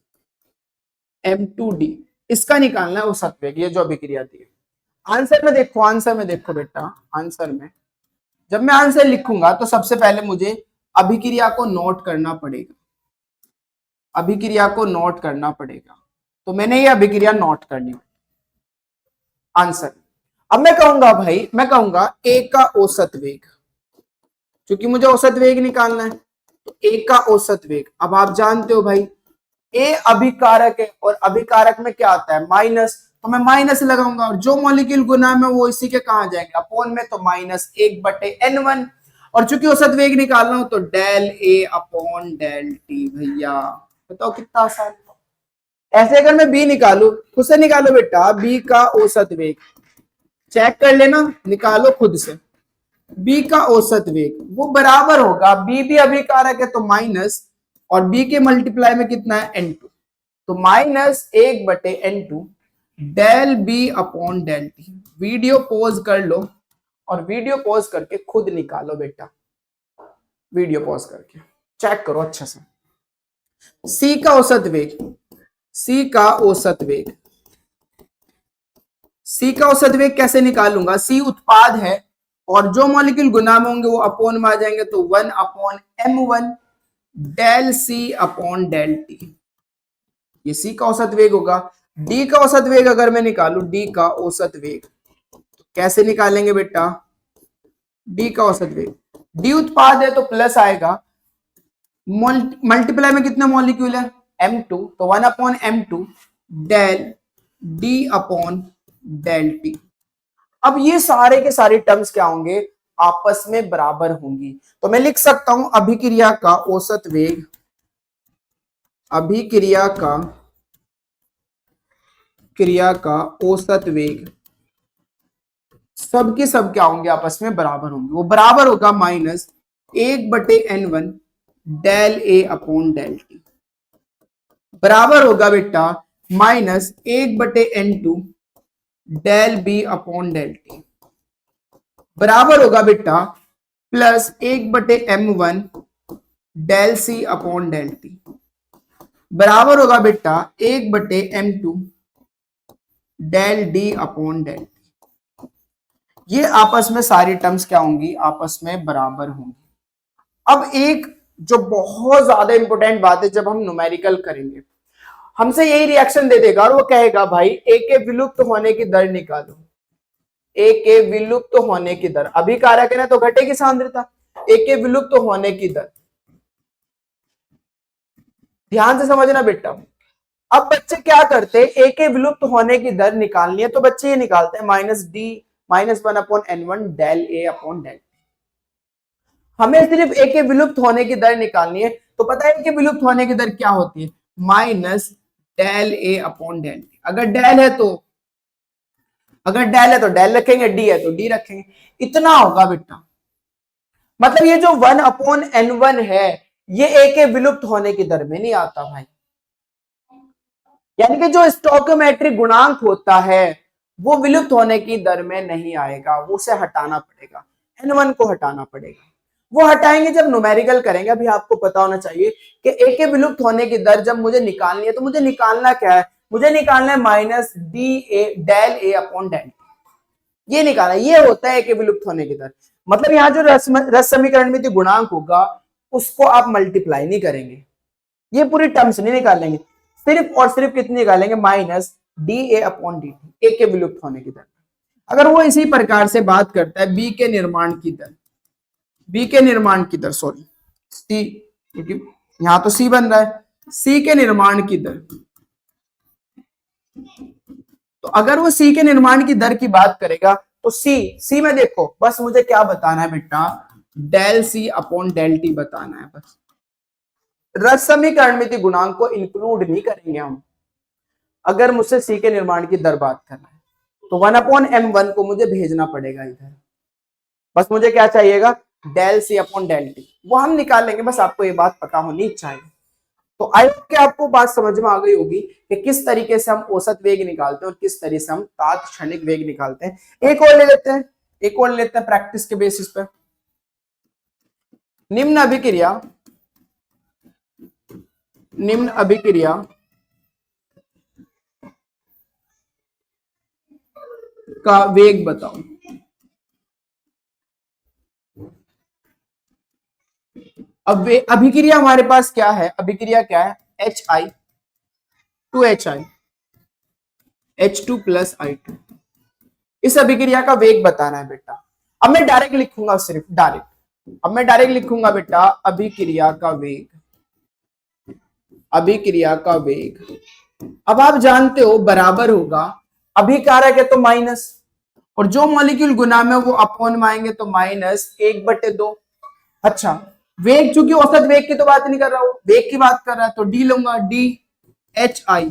M2D, इसका निकालना है औसत वेग। ये जो अभिक्रिया थी, आंसर में देखो, आंसर में देखो बेटा, आंसर में जब मैं आंसर लिखूंगा तो सबसे पहले मुझे अभिक्रिया को नोट करना पड़ेगा, अभिक्रिया को नोट करना पड़ेगा। तो मैंने ये अभिक्रिया नोट करनी है आंसर। अब मैं कहूंगा भाई, मैं कहूंगा ए का औसत वेग, क्योंकि मुझे औसत वेग निकालना है, तो ए का औसत वेग। अब आप जानते हो भाई ए अभिकारक है और अभिकारक में क्या आता है, माइनस, तो मैं माइनस लगाऊंगा और जो मॉलिक्यूल गुना में वो इसी के कहां जाएंगे, अपोन में, तो -1/N1। और चूंकि औसत वेग निकाल रहा हूं तो del A upon del T. भैया बताओ कितना आसान है। ऐसे अगर मैं बी निकालू, खुद से निकालो बेटा, बी का औसत वेग चेक कर लेना, निकालो खुद से। बी का औसत वेग वो बराबर होगा, बी भी अभिकारक है तो माइनस, और बी के मल्टीप्लाई में कितना है N2, तो -1/N2 del B upon del T. Video pause कर लो और वीडियो पॉज करके खुद निकालो बेटा, वीडियो पॉज करके चेक करो अच्छे से। सी का औसत वेग, सी का औसत वेग, सी का औसत वेग कैसे निकालूंगा, सी उत्पाद है और जो मॉलिक्यूल गुना में होंगे वो अपोन में आ जाएंगे, तो 1/M1 del C upon del T, ये सी का औसत वेग होगा। डी का औसत वेग अगर मैं निकालू, डी का औसत वेग तो कैसे निकालेंगे बेटा, डी का औसत वेग, डी उत्पाद है तो प्लस आएगा, मल्टीप्लाई में कितने मॉलिक्यूल है M2, तो 1/M2 del D upon del T. अब ये सारे के सारे टर्म्स क्या होंगे, आपस में बराबर होंगी, तो मैं लिख सकता हूं अभिक्रिया का औसत वेग, अभिक्रिया का औसत वेग सब के सब क्या होंगे, आपस में बराबर होंगे। वो बराबर होगा -1/N1 del A upon del T, बराबर होगा बेटा -1/N2 del B upon del T, बराबर होगा बेटा +1/M1 del C upon del T, बराबर होगा बेटा 1/M2 del D upon del T. ये आपस में सारी टर्म्स क्या होंगी, आपस में बराबर होंगी। अब एक जो बहुत ज्यादा इंपॉर्टेंट बात है, जब हम न्यूमेरिकल करेंगे हमसे यही रिएक्शन दे देगा और वो कहेगा भाई ए के विलुप्त होने की दर निकालो, ए के विलुप्त होने की दर, अभिकारक है ना तो घटेगी सांद्रता, ए के विलुप्त होने की दर, ध्यान से समझना बेटा। अब बच्चे क्या करते हैं, ए के विलुप्त होने की दर निकालनी है तो बच्चे ये निकालते हैं -1/N1 del A upon del. हमें सिर्फ ए के विलुप्त होने की दर निकालनी है, तो पता है ए के विलुप्त होने की दर क्या होती है, -del A upon del T. अगर डेल है तो डेल रखेंगे, डी है तो डी रखेंगे, इतना होगा बेटा। मतलब ये जो 1/N1 है ये ए के विलुप्त होने की दर में नहीं आता भाई, यानी कि जो स्टोइकोमेट्रिक गुणांक होता है वो विलुप्त होने की दर में नहीं आएगा, वो उसे हटाना पड़ेगा, N1 को हटाना पड़ेगा। वो हटाएंगे जब न्यूमेरिकल करेंगे। अभी आपको पता होना चाहिए कि ए के विलुप्त होने की दर जब मुझे निकालनी है तो मुझे निकालना क्या है, मुझे निकालना है -DA del A upon del T, ये निकालना, ये होता है ए के विलुप्त होने की दर। मतलब यहाँ जो रस समीकरण में जो गुणांक होगा उसको आप मल्टीप्लाई नहीं करेंगे, ये पूरी टर्म्स नहीं निकालेंगे, सिर्फ और सिर्फ कितनी निकालेंगे, -DA अपॉन डी टी, ए के विलुप्त होने की दर। अगर वो इसी प्रकार से बात करता है बी के निर्माण की दर, बी के निर्माण की दर, सॉरी सी, क्योंकि यहां तो सी बन रहा है। सी के निर्माण की दर, तो अगर वो सी के निर्माण की दर की बात करेगा तो सी में देखो बस मुझे क्या बताना है बेटा, del C upon del T बताना है बस। रस समीकरण में गुणांक को इंक्लूड नहीं करेंगे हम। अगर मुझसे सी के निर्माण की दर बात करना है तो 1/m1 को मुझे भेजना पड़ेगा इधर। बस मुझे क्या चाहिएगा, del C upon del T, वो हम निकाल लेंगे, बस आपको ये बात पता होनी चाहिए। तो आई होप कि आपको बात समझ में आ गई होगी कि किस तरीके से हम औसत वेग निकालते हैं और किस तरीके से हम तात्क्षणिक वेग निकालते हैं। एक और ले लेते हैं, एक और ले लेते हैं प्रैक्टिस के बेसिस पे। निम्न अभिक्रिया, निम्न अभिक्रिया का वेग बताओ। अब अभिक्रिया हमारे पास क्या है, अभिक्रिया क्या है, HI H2 प्लस I2। इस अभिक्रिया का वेग बताना है बेटा। अब मैं डायरेक्ट लिखूंगा, सिर्फ डायरेक्ट, अब मैं डायरेक्ट लिखूंगा बेटा, अभिक्रिया का वेग, अभिक्रिया का वेग। अब आप जानते हो बराबर होगा, अभिकारक है तो माइनस, और जो मॉलिक्यूल गुना में वो अपॉन में आएंगे तो -1/2। अच्छा, वेग, चूंकि औसत वेग की तो बात नहीं कर रहा हूं, वेग की बात कर रहा है तो डी लूंगा, डी HI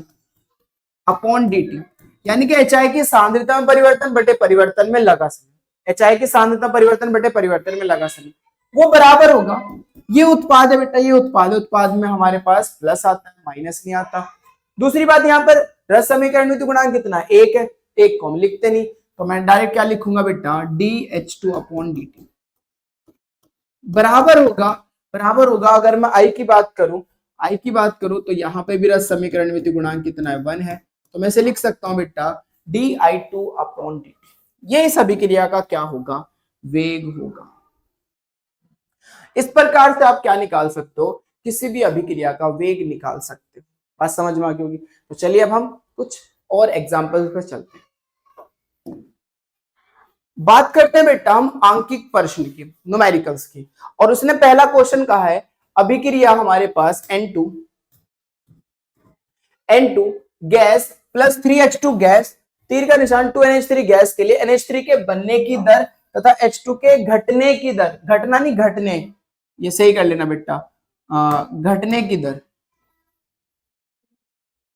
अपॉन dt, यानी कि HI की सांद्रता में परिवर्तन बटे परिवर्तन में लगा समय, HI की सांद्रता परिवर्तन बटे परिवर्तन में लगा समय, वो बराबर होगा, ये उत्पाद है बेटा, ये उत्पाद है, उत्पाद में हमारे पास प्लस आता है, माइनस नहीं आता। दूसरी बात, यहाँ पर रस समीकरण में गुणांक कितना है, एक है, एक को हम लिखते नहीं, तो मैं डायरेक्ट क्या लिखूंगा बेटा, DH2 अपॉन dt बराबर होगा, बराबर होगा। अगर मैं आई की बात करूं, आई की बात करूं तो यहाँ पे भी रस समीकरण में गुणांक कितना है, 1 है, तो मैं इसे लिख सकता हूं बेटा DI2 अपॉन dt। ये इस अभिक्रिया का क्या होगा, वेग होगा। इस प्रकार से आप क्या निकाल सकते हो, किसी भी अभिक्रिया का वेग निकाल सकते हो। बात समझ में आ गई होगी। तो चलिए अब हम कुछ और एग्जाम्पल पे चलते हैं। बात करते हैं बेटा हम आंकिक प्रश्न की, न्यूमेरिकल्स की, और उसने पहला क्वेश्चन कहा है, अभिक्रिया हमारे पास N2 gas plus 3H2 gas, तीर का निशान 2NH3 गैस के लिए NH3 के बनने की दर तथा H2 के घटने की दर, घटना नहीं घटने, ये सही कर लेना बेटा, घटने की दर,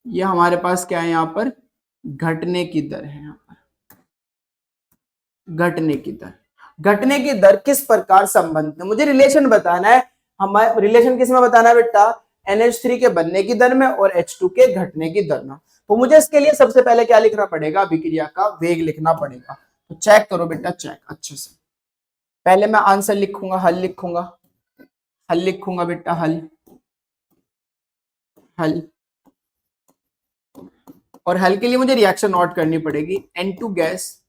ये हमारे पास क्या है, यहां पर घटने की दर है, यहां पर घटने की दर, घटने की दर किस प्रकार संबंधित है, मुझे रिलेशन बताना है। हमारे रिलेशन किस में बताना है बेटा, NH3 के बनने की दर में और H2 के घटने की दर में। तो मुझे इसके लिए सबसे पहले क्या लिखना पड़ेगा, अभिक्रिया का वेग लिखना पड़ेगा। तो चेक करो बेटा, चेक अच्छे से। पहले मैं आंसर लिखूंगा, हल लिखूंगा, हल लिखूंगा बेटा, हल, हल, और हल के लिए मुझे रिएक्शन नोट करनी पड़ेगी। N2 gas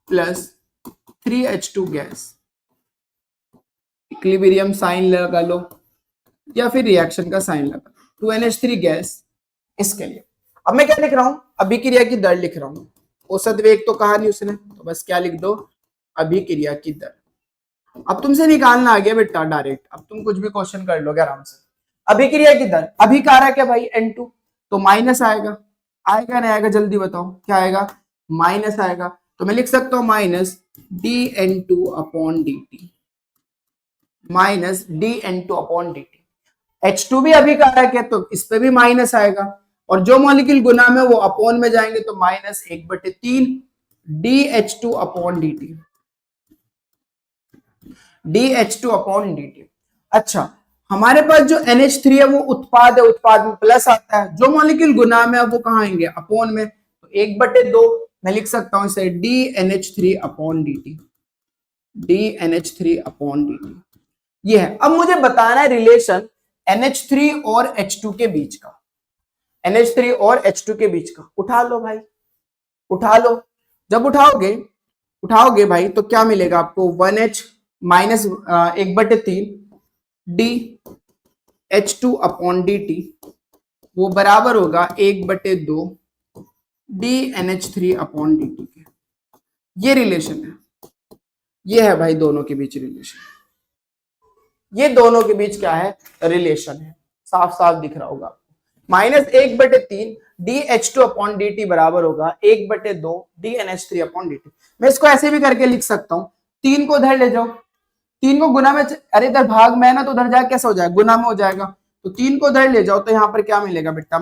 plus 3H2 gas, equilibrium sign लगा लो या फिर रिएक्शन का साइन लगा, 2NH3 गैस, इसके लिए अब मैं क्या लिख रहा हूं, अभिक्रिया की दर लिख रहा हूं। औसत वेग तो कहा नहीं उसने, तो बस क्या लिख दो, अभिक्रिया की दर। अब तुमसे निकालना आ गया बेटा डायरेक्ट, अब तुम कुछ भी क्वेश्चन कर लोगे आराम से। अभिक्रिया की दर, अभिकारक है भाई N2, तो माइनस आएगा, आएगा नहीं आएगा जल्दी बताओ, क्या आएगा, माइनस आएगा। तो मैं लिख सकता हूं minus DN2 upon dt, minus DN2 upon dt। H2 भी अभिकारक है तो इस पे भी माइनस आएगा, और जो मॉलिक्यूल गुना में वो अपॉन में जाएंगे तो -1/3 DH2 upon dt, DH2 upon dt। अच्छा, हमारे पास जो NH3 है वो उत्पाद है, उत्पाद में प्लस आता है, जो मॉलिक्यूल गुना में है वो कहाँ आएंगे, अपॉन में, तो 1/2 मैं लिख सकता हूं इसे DNH3 upon dt, DNH3 upon dt। ये है। अब मुझे बताना है रिलेशन NH3 और H2 के बीच का, NH3 और H2 के बीच का। उठा लो भाई, उठा लो। जब उठाओगे, उठाओगे भाई तो क्या मिलेगा आपको, 1H minus 1/3 DH2 upon dt, वो बराबर होगा 1/2 DNH3 अपॉन dt के। ये रिलेशन है, ये है भाई दोनों के बीच रिलेशन। ये दोनों के बीच क्या है, रिलेशन है, साफ साफ दिख रहा होगा। -1/3 DH2 अपॉन dt बराबर होगा 1/2 DNH3 अपॉन dt। मैं इसको ऐसे भी करके लिख सकता हूं, 3 को उधर ले जाओ, 3 को गुना में, अरे इधर भाग में है ना, तो उधर जाके कैसा हो जाएगा, गुना में हो जाएगा। तो 3 को उधर ले जाओ तो यहां पर क्या मिलेगा बेटा,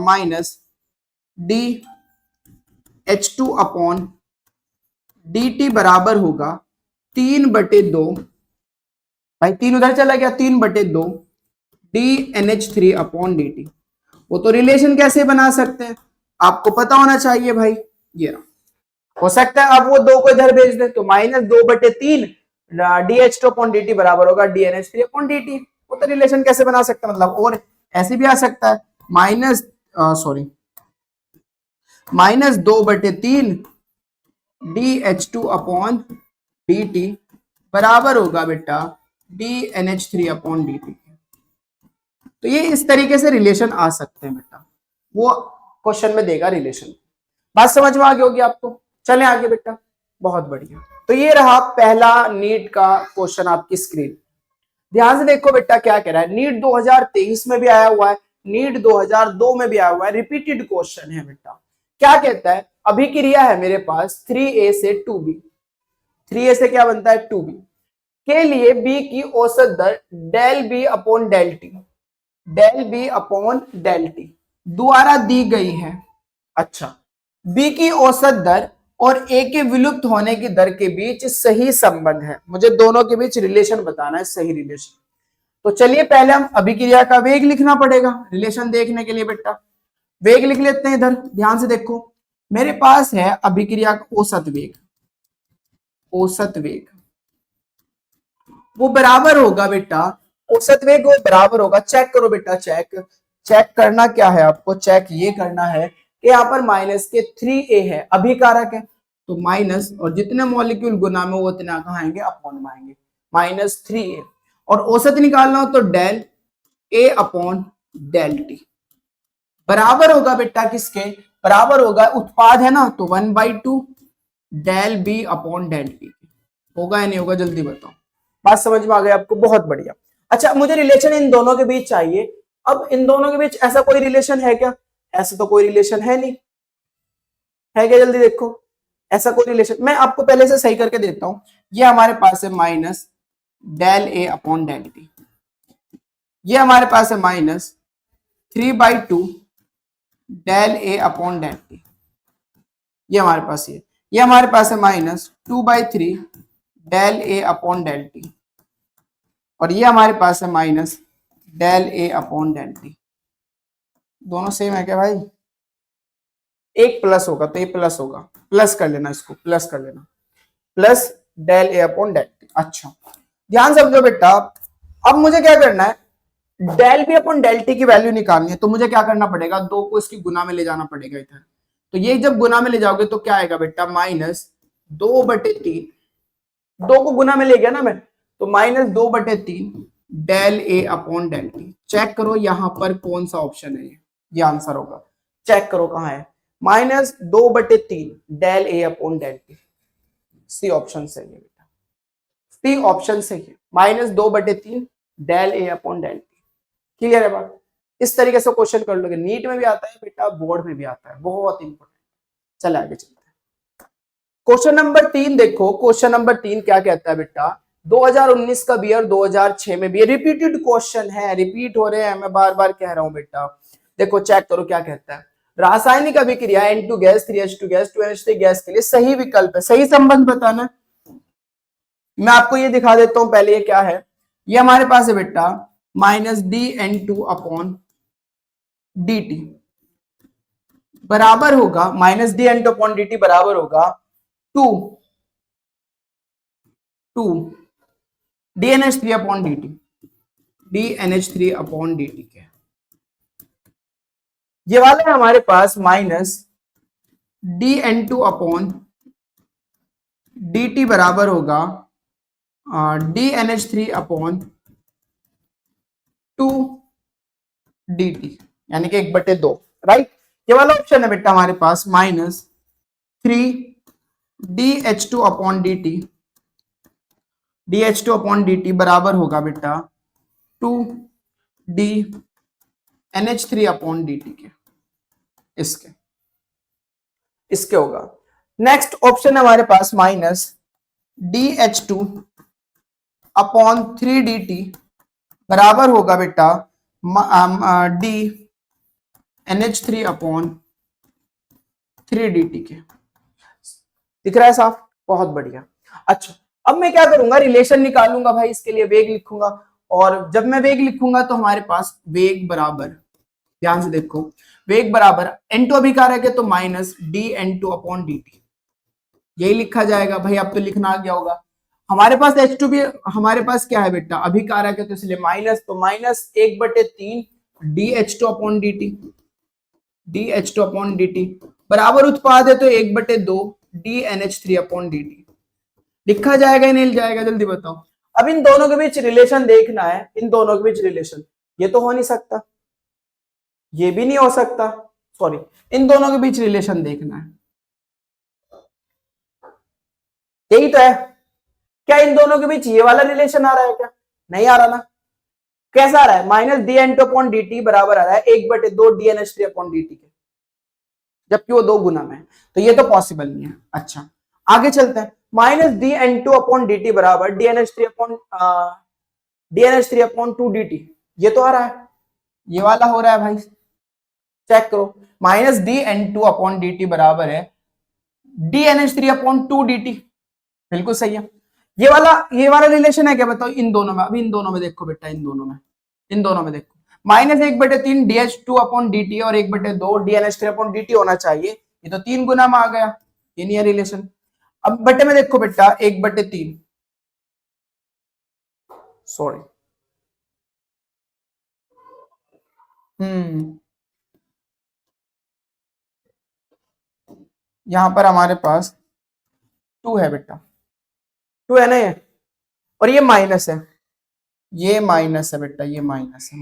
-DH2 अपॉन dt बराबर होगा 3/2, भाई 3 उधर चला गया, 3/2 DNH3 अपॉन dt। वो तो रिलेशन कैसे बना सकते हैं, आपको पता होना चाहिए भाई। ये हो सकता है अब वो 2 को इधर भेज दे, तो -2/3 DH2 अपॉन dt बराबर होगा DNH3 अपॉन dt। वो तो रिलेशन कैसे बना सकते हैं, मतलब और ऐसे भी आ सकता है, -2/3 DH2 अपॉन dt बराबर होगा बेटा DNH3 अपॉन dt। तो ये इस तरीके से रिलेशन आ सकते हैं बेटा, वो क्वेश्चन में देगा रिलेशन। बात समझ में आ गई होगी आपको। चलें आगे बेटा, बहुत बढ़िया। तो ये रहा पहला नीट का क्वेश्चन आपकी स्क्रीन। ध्यान से देखो बेटा क्या कह रहा है, नीट 2023 में भी आया हुआ है, नीट 2002 में भी आया हुआ है, रिपीटेड क्वेश्चन है बेटा। क्या कहता है, अभिक्रिया है मेरे पास 3a से 2b, 3a से क्या बनता है 2b, के लिए b की औसत दर del B upon del T, del B upon del T द्वारा दी गई है। अच्छा, b की औसत दर और a के विलुप्त होने की दर के बीच सही संबंध है, मुझे दोनों के बीच रिलेशन बताना है, सही रिलेशन। तो चलिए पहले हम अभिक्रिया का वेग लिखना पड़ेगा रिलेशन देखने के लिए बेटा। वेग लिख लेते हैं इधर, ध्यान से देखो, मेरे पास है अभिक्रिया का औसत वेग, औसत वेग वो बराबर होगा बेटा, औसत वेग वो बराबर होगा, चेक करो बेटा, चेक करना क्या है आपको, चेक ये करना है कि यहाँ पर -3a है, अभिकारक है, तो माइनस और जितने मॉलिक्यूल गुना में वो उतना कहाँ आएंगे, अपॉन में आएंगे, -3a। और औसत निकालना हो तो del a upon del T बराबर होगा बेटा किसके, बराबर होगा, उत्पाद है ना, तो 1/2 del B upon del T. होगा या नहीं होगा, जल्दी बताओ। बात समझ में आ गई आपको, बहुत बढ़िया। अच्छा, मुझे रिलेशन इन दोनों के बीच चाहिए। अब इन दोनों के बीच ऐसा कोई रिलेशन है क्या, ऐसा तो कोई रिलेशन है नहीं, है क्या, जल्दी देखो, ऐसा कोई रिलेशन मैं आपको पहले से सही करके देता हूं। ये हमारे पास है minus del A upon del T, ये हमारे पास है -3/2 del A upon del T, ये हमारे पास ये हमारे पास है -2/3 del A upon del T, और ये हमारे पास है minus del A upon del T. दोनों सेम है क्या भाई, एक प्लस होगा तो ये प्लस होगा, प्लस कर लेना, इसको प्लस कर लेना, plus del A upon del T. अच्छा ध्यान समझो बेटा, अब मुझे क्या करना है, del B upon del T की वैल्यू निकालनी है, तो मुझे क्या करना पड़ेगा, 2 को इसकी गुना में ले जाना पड़ेगा इधर। तो ये जब गुना में ले जाओगे तो क्या आएगा बेटा, -2/3, 2 को गुना में ले गया ना मैं, तो -2/3 del A upon del T. Check करो यहां पर कौन सा ऑप्शन है, ये आंसर होगा, चेक करो कहां है, -2/3 del A upon del T, C option सही है बेटा, सी ऑप्शन सही है, -2/3 del A upon del T. Clear है बात, इस तरीके से क्वेश्चन कर लोगे, नीट में भी आता है बेटा, बोर्ड में भी आता है, बहुत इंपॉर्टेंट। चले आगे चलते हैं, क्वेश्चन नंबर 3 देखो, क्वेश्चन नंबर 3 क्या कहता है बेटा, 2019 का भी और 2006 में भी, रिपीटेड क्वेश्चन है, रिपीट हो रहे हैं, मैं बार बार कह रहा हूं बेटा। देखो चेक करो क्या कहता है, रासायनिक अभिक्रिया N2 gas 3H2 gas 2NH3 gas के लिए सही विकल्प है, सही संबंध बताना। मैं आपको ये दिखा देता हूं पहले, ये क्या है, ये हमारे पास है बेटा -dN2 अपॉन dt बराबर होगा, -dN2 अपॉन dt बराबर होगा 2 DNH3 upon dt, DNH3 upon dt के, ये वाला है हमारे पास -dN2 अपॉन dt बराबर होगा DNH3 अपॉन 2 dt, यानी कि 1/2, राइट। ये वाला ऑप्शन है बेटा हमारे पास -3 DH2 upon dt, DH2 upon dt बराबर होगा बेटा to D NH3 upon dt के, इसके इसके होगा। नेक्स्ट ऑप्शन है हमारे पास माइनस DH2 अपॉन 3dt बराबर होगा बेटा डी NH3 अपॉन 3dt के। दिख रहा है साफ? बहुत बढ़िया। अच्छा, अब मैं क्या करूंगा, रिलेशन निकालूंगा भाई, इसके लिए वेग लिखूंगा, और जब मैं वेग लिखूंगा तो हमारे पास वेग बराबर, ध्यान से देखो, वेग बराबर N2 अभिकारक है तो माइनस dN2 अपॉन dt, यही लिखा जाएगा भाई। अब तो लिखना आ गया होगा। हमारे पास H2 भी हमारे पास क्या है बेटा, अभिकारक है, तो इसलिए माइनस, तो minus 1/3 DH2 upon dt, DH2 upon dt बराबर उत्पाद है तो 1/2 DNH3 अपॉन dt। लिखा जाएगा या नहीं जाएगा, जल्दी बताओ। अब इन दोनों के बीच रिलेशन देखना है, इन दोनों के बीच रिलेशन, ये तो हो नहीं सकता, ये भी नहीं हो सकता, सॉरी, इन दोनों के बीच रिलेशन देखना है, यही तो है। क्या इन दोनों के बीच ये वाला रिलेशन आ रहा है क्या? नहीं आ रहा ना। कैसा आ रहा है? माइनस DN2 अपॉन dt बराबर आ रहा है 1/2 DNH3 अपॉन dt के, जबकि वो 2 गुना में है, तो ये तो पॉसिबल नहीं है। अच्छा, आगे चलते हैं। माइनस DN2 अपॉन dt बराबर DNH3 अपॉन 2dt, ये तो आ रहा है, ये वाला हो रहा है भाई, चेक करो। माइनस DN2 अपॉन dt बराबर है DNH3 अपॉन 2dt, बिल्कुल सही है। ये वाला रिलेशन है क्या, बताओ इन दोनों में। अभी इन दोनों में देखो बेटा, इन दोनों में देखो, माइनस 1/3 DH2 अपॉन dt और 1/2 DNH3 अपॉन dt होना चाहिए, ये तो 3 गुना में आ गया, ये नहीं है रिलेशन। अब बटे में देखो बेटा, 1/3, सॉरी, यहां पर हमारे पास 2 है बेटा, 2 है ना ये, और ये माइनस है, ये माइनस है बेटा, ये माइनस है,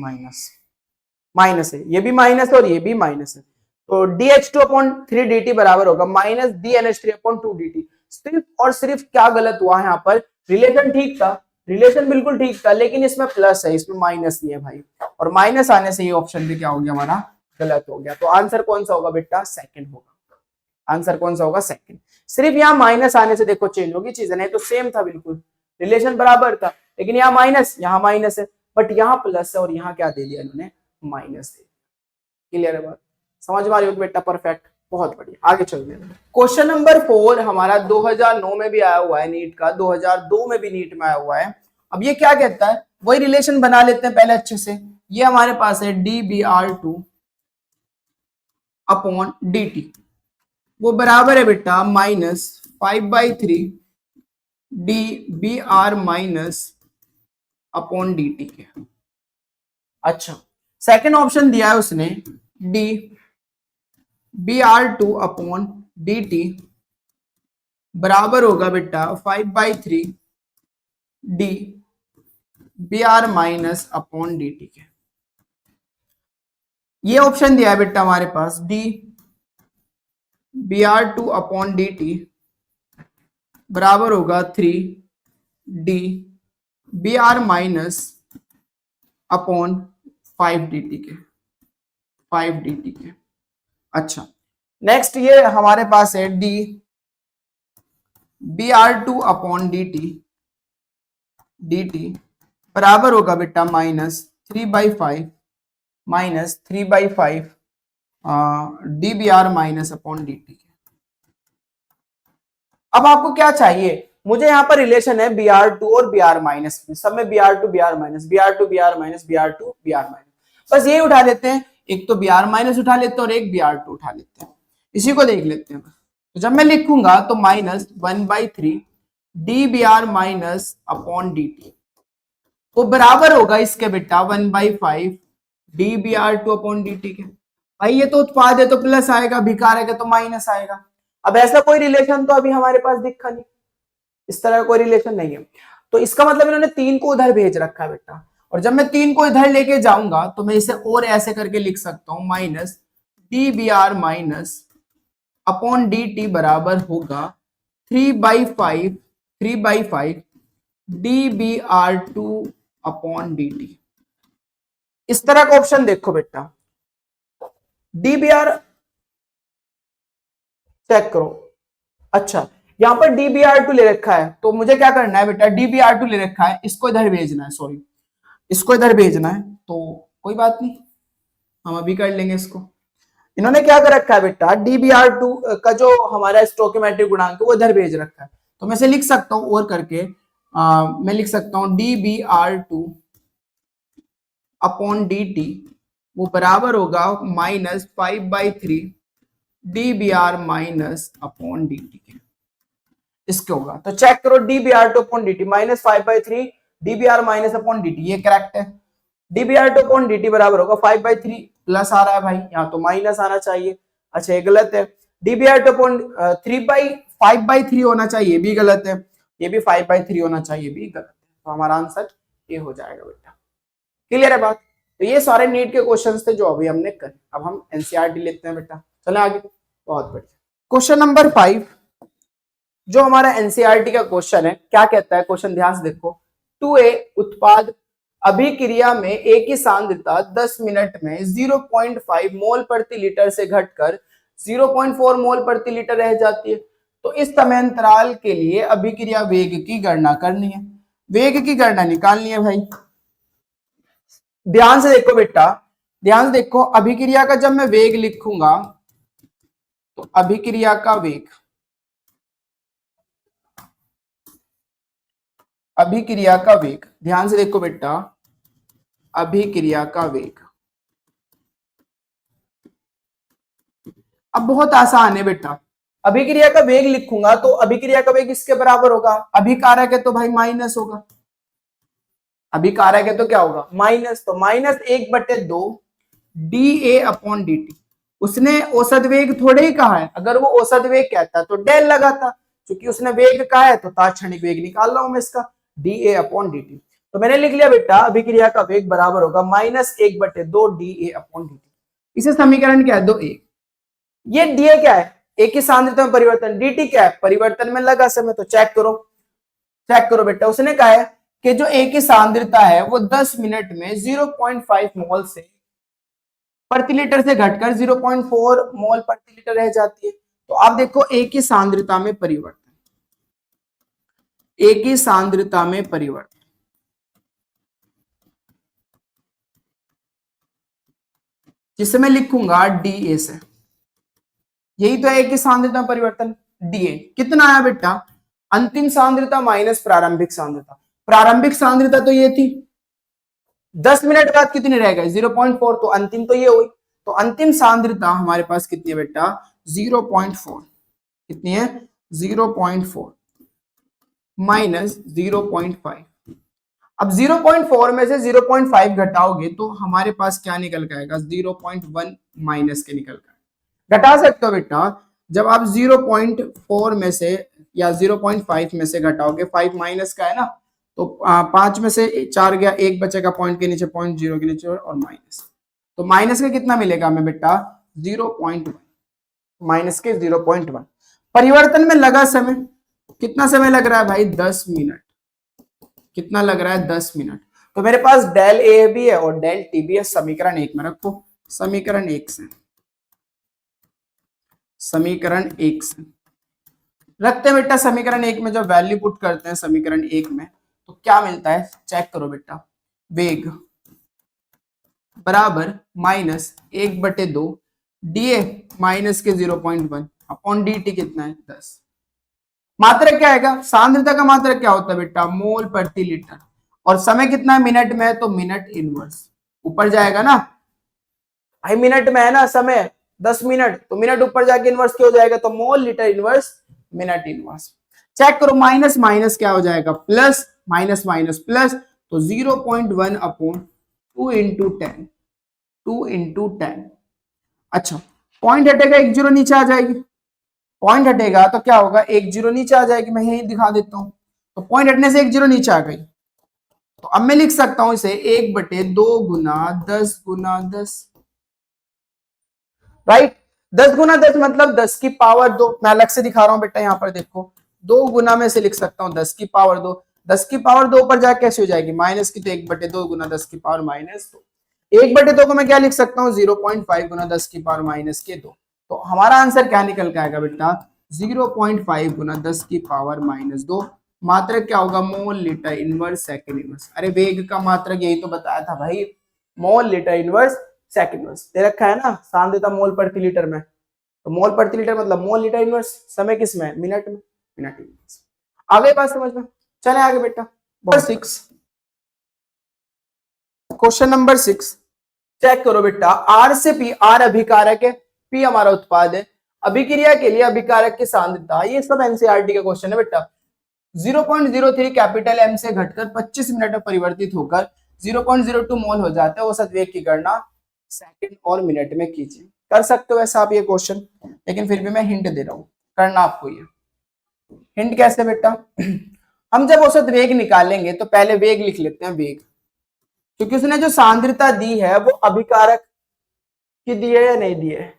माइनस है, ये भी माइनस है और ये भी माइनस है, तो DH2 अपॉन 3dt बराबर होगा माइनस DNH3 अपॉन 2dt। सिर्फ और सिर्फ क्या गलत हुआ है यहाँ पर, रिलेशन ठीक था, रिलेशन बिल्कुल ठीक था, लेकिन इसमें प्लस है, इसमें माइनस नहीं है भाई, और माइनस आने से ये ऑप्शन भी क्या हो गया हमारा, गलत हो गया। तो आंसर कौन सा होगा बेटा, सेकंड होगा। आंसर कौन सा होगा, सेकंड। सिर्फ यहाँ माइनस आने से देखो चेंज होगी चीजें, नहीं तो सेम था बिल्कुल, रिलेशन बराबर था, लेकिन यहाँ माइनस है, बट यहाँ प्लस है, और यहाँ क्या दे दिया इन्होंने, माइनस दे दिया। क्लियर है बात, समझ में आ रही होगी बेटा, परफेक्ट, बहुत बढ़िया। आगे चलते हैं। क्वेश्चन नंबर 4 हमारा 2009 में भी आया हुआ है नीट का, 2002 में भी नीट में आया हुआ है। अब ये क्या कहता है, वही रिलेशन बना लेते हैं पहले अच्छे से। ये हमारे पास है dBr2 अपॉन dt, वो बराबर है बेटा minus 5/3 dBr minus upon dt के। अच्छा, सेकंड ऑप्शन दिया है उसने dBr2 अपॉन dt बराबर होगा बेटा 5/3 dBr माइनस अपॉन dt के। ये ऑप्शन दिया है बेटा हमारे पास dBr2 अपॉन dt बराबर होगा 3 dBr माइनस अपॉन 5dt के। अच्छा, नेक्स्ट ये हमारे पास है dBr2 अपॉन dt बराबर होगा बेटा minus 3/5 dBr minus upon dt के। अब आपको क्या चाहिए, मुझे यहाँ पर रिलेशन है Br2 और Br माइनस, सब में Br2 Br minus, Br2 Br minus, Br2 Br minus, बस यही उठा लेते हैं, एक तो Br माइनस उठा लेते हैं और एक Br2 उठा लेते हैं, इसी को देख लेते हैं। तो जब मैं लिखूंगा तो minus 1/3 dBr minus upon dt, वो बराबर होगा इसके बेटा 1/5 dBr2 अपॉन dt के। भाई ये तो उत्पाद है तो प्लस आएगा, भिकारक है तो माइनस आएगा। अब ऐसा कोई रिलेशन तो अभी हमारे पास दिखा नहीं, इस तरह का कोई रिलेशन नहीं है, तो इसका मतलब इन्होंने 3 को उधर भेज रखा है बेटा, और जब मैं 3 को इधर लेके जाऊंगा तो मैं इसे और ऐसे करके लिख सकता हूं, minus dBr minus upon dt बराबर होगा 3/5 dBr2 अपॉन dt। इस तरह का ऑप्शन देखो बेटा, डीबीआर चेक करो। अच्छा, यहां पर डीबीआर2 ले रखा है, तो मुझे क्या करना है बेटा, डीबीआर2 ले रखा है, इसको इधर भेजना है, सॉरी इसको इधर भेजना है, तो कोई बात नहीं, हम अभी कर लेंगे इसको। इन्होंने क्या कर रखा है बेटा, डीबीआर2 का जो हमारा स्टोइकोमेट्रिक गुणांक है वो इधर भेज रखा है, तो मैं इसे लिख सकता हूं और करके, मैं लिख सकता हूं डीबीआर2 अपॉन dt वो बराबर होगा -5/3 dbr माइनस अपॉन dt के, इसके होगा। तो चेक करो, dbr2 upon dt -5/3 dbr minus upon dt, ये करेक्ट है। dbr2 अपॉन dt बराबर होगा 5/3, प्लस आ रहा है भाई, यहाँ तो माइनस आना चाहिए, अच्छा ये गलत है। dbr2 अपॉन 5/3 होना चाहिए, ये भी गलत है, ये भी 5/3 होना चाहिए, भी गलत है, तो हमारा आंसर ये हो जाएगा बेटा। क्लियर है बात? तो ये सारे नीट के क्वेश्चंस थे जो अभी हमने करे। अब हम एनसीईआरटी लेते हैं बेटा, चले आगे। बहुत बढ़िया, क्वेश्चन नंबर 5 जो हमारा एनसीईआरटी का क्वेश्चन है, क्या कहता है क्वेश्चन, ध्यान से देखो। 2A उत्पाद अभिक्रिया में A की सांद्रता 10 मिनट में 0.5 मोल प्रति लीटर से घटकर 0.4 मोल प्रति लीटर रह जाती है। तो इस समय अंतराल के लिए अभिक्रिया वेग की गणना करनी है, वेग की गणना निकालनी है भाई। ध्यान से देखो बेटा, ध्यान से देखो, अभिक्रिया का जब मैं वेग लिखूंगा तो अभिक्रिया का वेग, अभिक्रिया का वेग, ध्यान से देखो बेटा, अभिक्रिया का वेग, अब बहुत आसान है बेटा, अभिक्रिया का वेग लिखूंगा तो अभिक्रिया का वेग इसके बराबर होगा, अभिकारक है तो भाई माइनस होगा, अभिकारक है तो क्या होगा माइनस, तो -1/2 dA अपॉन dt। उसने औसत वेग थोड़े ही कहा है, अगर वो औसत वेग कहता तो डेल लगाता, क्योंकि उसने वेग कहा है तो तात्क्षणिक वेग निकाल रहा हूं मैं इसका, dA अपॉन dt। तो मैंने लिख लिया बेटा, अभिक्रिया का वेग बराबर होगा -1/2 dA अपॉन dt। इसे समीकरण क्या है 2A। ये dA क्या है, A की सांद्रता में परिवर्तन, dt क्या है परिवर्तन में लगा समय, तो चेक करो, चेक करो बेटा, उसने कहा है कि जो A की सांद्रता है वो 10 मिनट में 0.5 मोल से प्रति लीटर से घटकर 0.4 मोल प्रति लीटर रह जाती है। तो आप देखो A की सांद्रता में परिवर्तन, A की सांद्रता में परिवर्तन, जिसे मैं लिखूंगा dA से, यही तो है A की सांद्रता में परिवर्तन, dA कितना आया बेटा, अंतिम सांद्रता माइनस प्रारंभिक सांद्रता, प्रारंभिक सांद्रता तो ये थी, 10 मिनट बाद कितनी रह गई 0.4, तो अंतिम तो ये हुई, तो अंतिम सांद्रता हमारे पास कितनी है बेटा 0.4, कितनी है 0.4 माइनस 0.5। अब 0.4 में से 0.5 घटाओगे तो हमारे पास क्या निकल के आएगा 0.1 माइनस के निकल के, घटा सकते हो बेटा, जब आप 0.4 में से या 0.5 में से घटाओगे, 5 माइनस का है ना, तो 5 में से 4 गया, 1 बचेगा पॉइंट के नीचे, 0.0 के नीचे और माइनस, तो माइनस का कितना मिलेगा हमें बेटा 0.1, माइनस के 0.1। परिवर्तन में लगा समय, कितना समय लग रहा है भाई 10 मिनट, कितना लग रहा है 10 मिनट। तो मेरे पास डेल ए भी है और डेल टी भी है, समीकरण 1 में रखो, समीकरण 1 से, समीकरण 1 से रखते हैं बेटा। समीकरण 1 में जब वैल्यू पुट करते हैं समीकरण 1 में तो क्या मिलता है, चेक करो बेटा, वेग बराबर -1/2 dA माइनस के 0.1 अपॉन dt कितना है 10। मात्रक क्या आएगा, सांद्रता का मात्रक क्या होता है बेटा मोल प्रति लीटर, और समय कितना है मिनट में है तो मिनट इनवर्स, ऊपर जाएगा ना भाई, मिनट में है ना समय 10 मिनट, तो मिनट ऊपर जाके इनवर्स क्या हो जाएगा, तो mole litre inverse minute inverse. Check करो, माइनस माइनस क्या हो जाएगा प्लस, माइनस माइनस प्लस, तो 0.1 अपॉन 2 इंटू 10, 2 इंटू 10। अच्छा, पॉइंट हटेगा, 1 जीरो नीचे आ जाएगी, पॉइंट हटेगा तो क्या होगा 1 जीरो नीचे आ जाएगी, मैं यही दिखा देता हूं, तो पॉइंट हटने से 1 जीरो नीचे आ गई, तो अब मैं लिख सकता हूं इसे 1/2 गुना 10 गुना 10, राइट, 10 गुना 10 मतलब 10 की पावर 2, मैं अलग से दिखा रहा हूं बेटा, यहां पर देखो 2 गुना में से लिख सकता हूं 10 की पावर 2, 10 की पावर 2 पर जाके कैसे हो जाएगी माइनस की, तो 1/2 गुना 10 की पावर -2, 1/2 को मैं क्या लिख सकता हूँ 0.5 गुना 10 की पावर माइनस के 2। तो हमारा आंसर क्या निकल के आएगा बेटा 0.5 गुना 10 की पावर माइनस 2। मात्रक क्या होगा mole litre inverse second inverse. अरे वेग का मात्रक यही तो बताया था भाई, mole litre inverse second inverse दे रखा है ना, सांद्रता मोल प्रति लीटर में। तो मोल प्रति लीटर मतलब मोल लीटर इनवर्स, समय किस में मिनट में, मिनट इनवर्स। आगे बात समझ में, चले आगे बेटा। क्वेश्चन नंबर 6 चेक करो बेटा, आर से पी, आर अभिकारक है, पी हमारा उत्पाद है। अभिक्रिया के लिए अभिकारक की सांद्रता, ये सब एनसीईआरटी का क्वेश्चन है बेटा। 0.03 कैपिटल एम से घटकर 25 मिनट में परिवर्तित होकर 0.02 मोल हो जाता है। औसत वेग की गणना सेकंड और मिनट में कीजिए। कर सकते हो ऐसा आप ये क्वेश्चन, लेकिन फिर भी मैं हिंट दे रहा हूं, करना आपको ये। हिंट कैसे बेटा, हम जब औसत वेग निकालेंगे तो पहले वेग लिख लेते हैं, वेग, क्योंकि उसने जो सांद्रता दी है वो अभिकारक की दी है या नहीं दी है,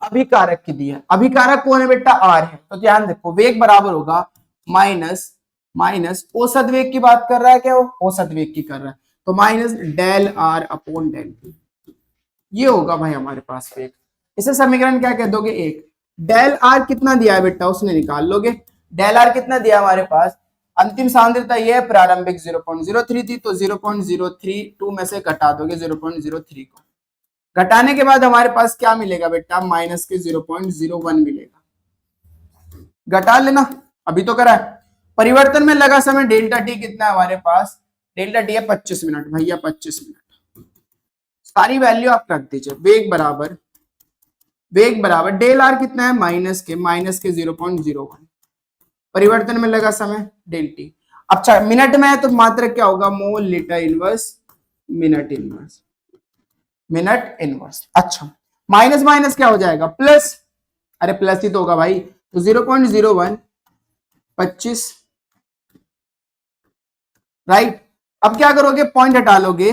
अभिकारक की दी है। अभिकारक कौन है बेटा, आर है। तो ध्यान देखो वेग बराबर होगा माइनस माइनस औसत वेग की बात कर रहा है क्या, वो औसत वेग की कर रहा है, तो minus del R upon del T, ये होगा भाई हमारे पास वेग। इसे समीकरण क्या कह दोगे, एक। डेल आर कितना दिया है बेटा, उसने निकाल लोगे। डेल आर कितना दिया हमारे पास, अंतिम सांद्रता ये है, प्रारंभिक 0.03 थी, तो 0.032 में से घटा दोगे 0.03 को। घटाने के बाद हमारे पास क्या मिलेगा बेटा, माइनस के 0.01 मिलेगा। घटा लेना, अभी तो करा है। परिवर्तन में लगा समय डेल्टा टी कितना है हमारे पास, डेल्टा टी है 25 मिनट भैया, 25 मिनट। सारी वैल्यू आप रख दीजिए। वेग बराबर डेल आर कितना है, माइनस के 0.01, परिवर्तन में लगा समय डेल टी। अच्छा मिनट में है तो मात्रक क्या होगा, mole litre inverse minute inverse, minute inverse. अच्छा माइनस माइनस क्या हो जाएगा, प्लस, अरे प्लस ही तो होगा भाई, तो 0.01 25, राइट। अब क्या करोगे, पॉइंट हटा लोगे,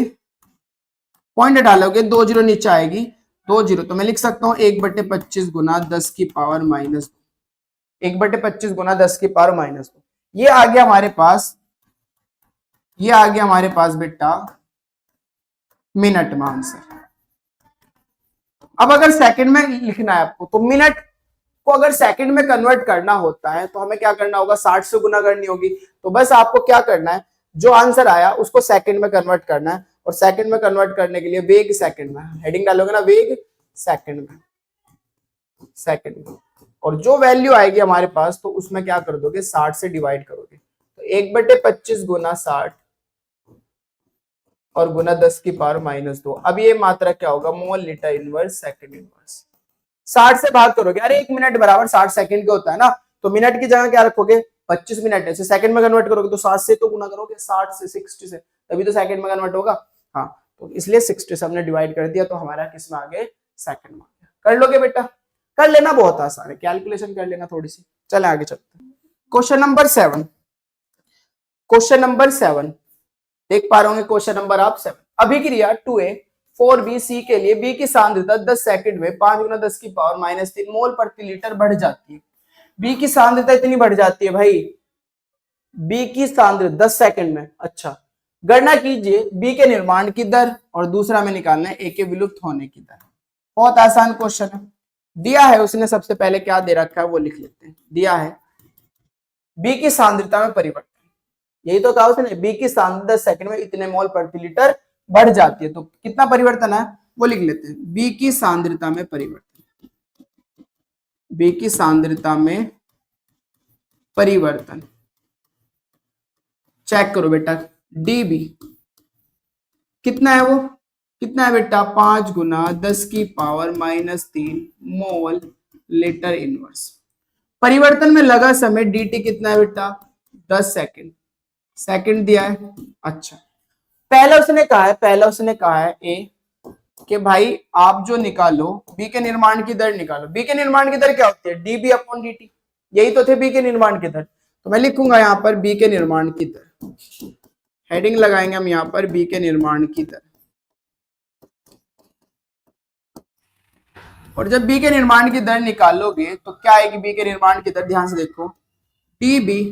पॉइंट हटा लोगे, 2 जीरो नीचे आएगी, 2 जीरो, तो मैं लिख सकता हूं 1/25 गुना 10 की पावर माइनस 1/25 गुना 10 की पावर माइनस 2। ये आ गया हमारे पास, ये आ गया हमारे पास बेटा मिनट में आंसर। अब अगर सेकंड में लिखना है आपको, तो मिनट को अगर सेकंड में कन्वर्ट करना होता है तो हमें क्या करना होगा, 60 से गुना करनी होगी। तो बस आपको क्या करना है, जो आंसर आया उसको सेकंड में कन्वर्ट करना है, और सेकंड में कन्वर्ट करने के लिए वेग सेकंड में, हेडिंग डालोगे ना, वेग सेकंड में, सेकंड में, और जो वैल्यू आएगी हमारे पास तो उसमें क्या कर दोगे, 60 से डिवाइड करोगे। तो 1/25 गुना 60 और गुना 10 की पावर माइनस 2। अब ये मात्रा क्या होगा, mole litre inverse second inverse. 60 से भाग करोगे, अरे 1 मिनट बराबर 60 सेकंड का होता है ना, तो मिनट की जगह क्या रखोगे, 25 मिनट है, सेकंड में कन्वर्ट करोगे तो 60 से तो गुना करोगे, 60 से 60 से, तभी तो सेकंड में कन्वर्ट होगा। हाँ तो इसलिए 60 से हमने डिवाइड कर दिया, तो हमारा किस में आ गए, सेकंड में। कर लोगे बेटा, कर लेना, बहुत आसान है, कैलकुलेशन कर लेना थोड़ी सी। चले आगे चलते हैं। क्वेश्चन नंबर 7, क्वेश्चन नंबर 7 देख पा रहे होंगे, क्वेश्चन नंबर आप 7। अभिक्रिया 2A 4BC के लिए B की सांद्रता 10 सेकंड में 5 गुना 10 की पावर माइनस 3 मोल प्रति लीटर बढ़ जाती है। B की सांद्रता इतनी बढ़ जाती है भाई, B की सांद्रता 10 सेकंड में। अच्छा गणना कीजिए B के निर्माण की दर, और दूसरा में निकालना है A के विलुप्त होने की दर। बहुत आसान क्वेश्चन है, दिया है उसने, सबसे पहले क्या दे रखा है वो लिख लेते हैं। दिया है B की सांद्रता में परिवर्तन, यही तो कहा उसने, बी की सांद्रता 10 सेकंड में इतने मोल प्रति लीटर बढ़ जाती है, तो कितना परिवर्तन है वो लिख लेते हैं। बी की सांद्रता में परिवर्तन, बी की सांद्रता में परिवर्तन, चेक करो बेटा, डीबी कितना है, वो कितना है बेटा, 5 गुना 10 की पावर माइनस 3 मोल लीटर इनवर्स। परिवर्तन में लगा समय dt कितना है बेटा, 10 सेकंड, सेकंड दिया है। अच्छा पहला उसने कहा है ए कि भाई आप जो निकालो बी के निर्माण की दर निकालो। बी के निर्माण की दर क्या होती है, डीबी अपॉन dt, यही तो थे बी के निर्माण की दर। तो मैं लिखूंगा यहाँ पर बी के निर्माण की दर, हेडिंग लगाएंगे हम यहाँ पर बी के निर्माण की दर। और जब बी के निर्माण की दर निकालोगे तो क्या आएगी बी के निर्माण की दर, ध्यान से देखो, डीबी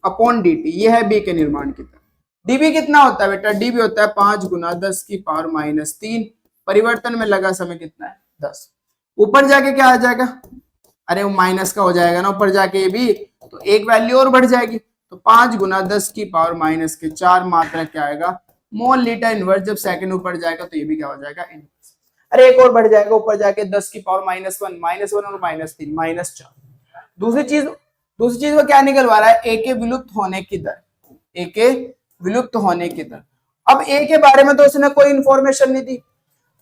अपॉन dt, ये है बी के निर्माण की दर। डीबी कितना होता है बेटा, डीबी होता है 5 गुना 10 की पावर -3, परिवर्तन में लगा समय कितना है 10। ऊपर जाके क्या आ जाएगा, अरे वो माइनस का हो जाएगा ना ऊपर जाके, ये भी तो एक वैल्यू और बढ़ जाएगी, तो 5 गुना 10 की पावर -4 मात्रा क्या आएगा, मोल लीटर इनवर्स। जब सेकंड ऊपर जाएगा तो ये भी क्या हो जाएगा, इनवर्स। अरे एक और बढ़ जाएगा ऊपर जाके, 10 की पावर -1 और -3 -4। दूसरी चीज वो क्या निकलवा रहा है, ए के विलुप्त होने की दर, ए के विलुप्त होने की दर। अब ए के बारे में तो उसने कोई इंफॉर्मेशन नहीं दी,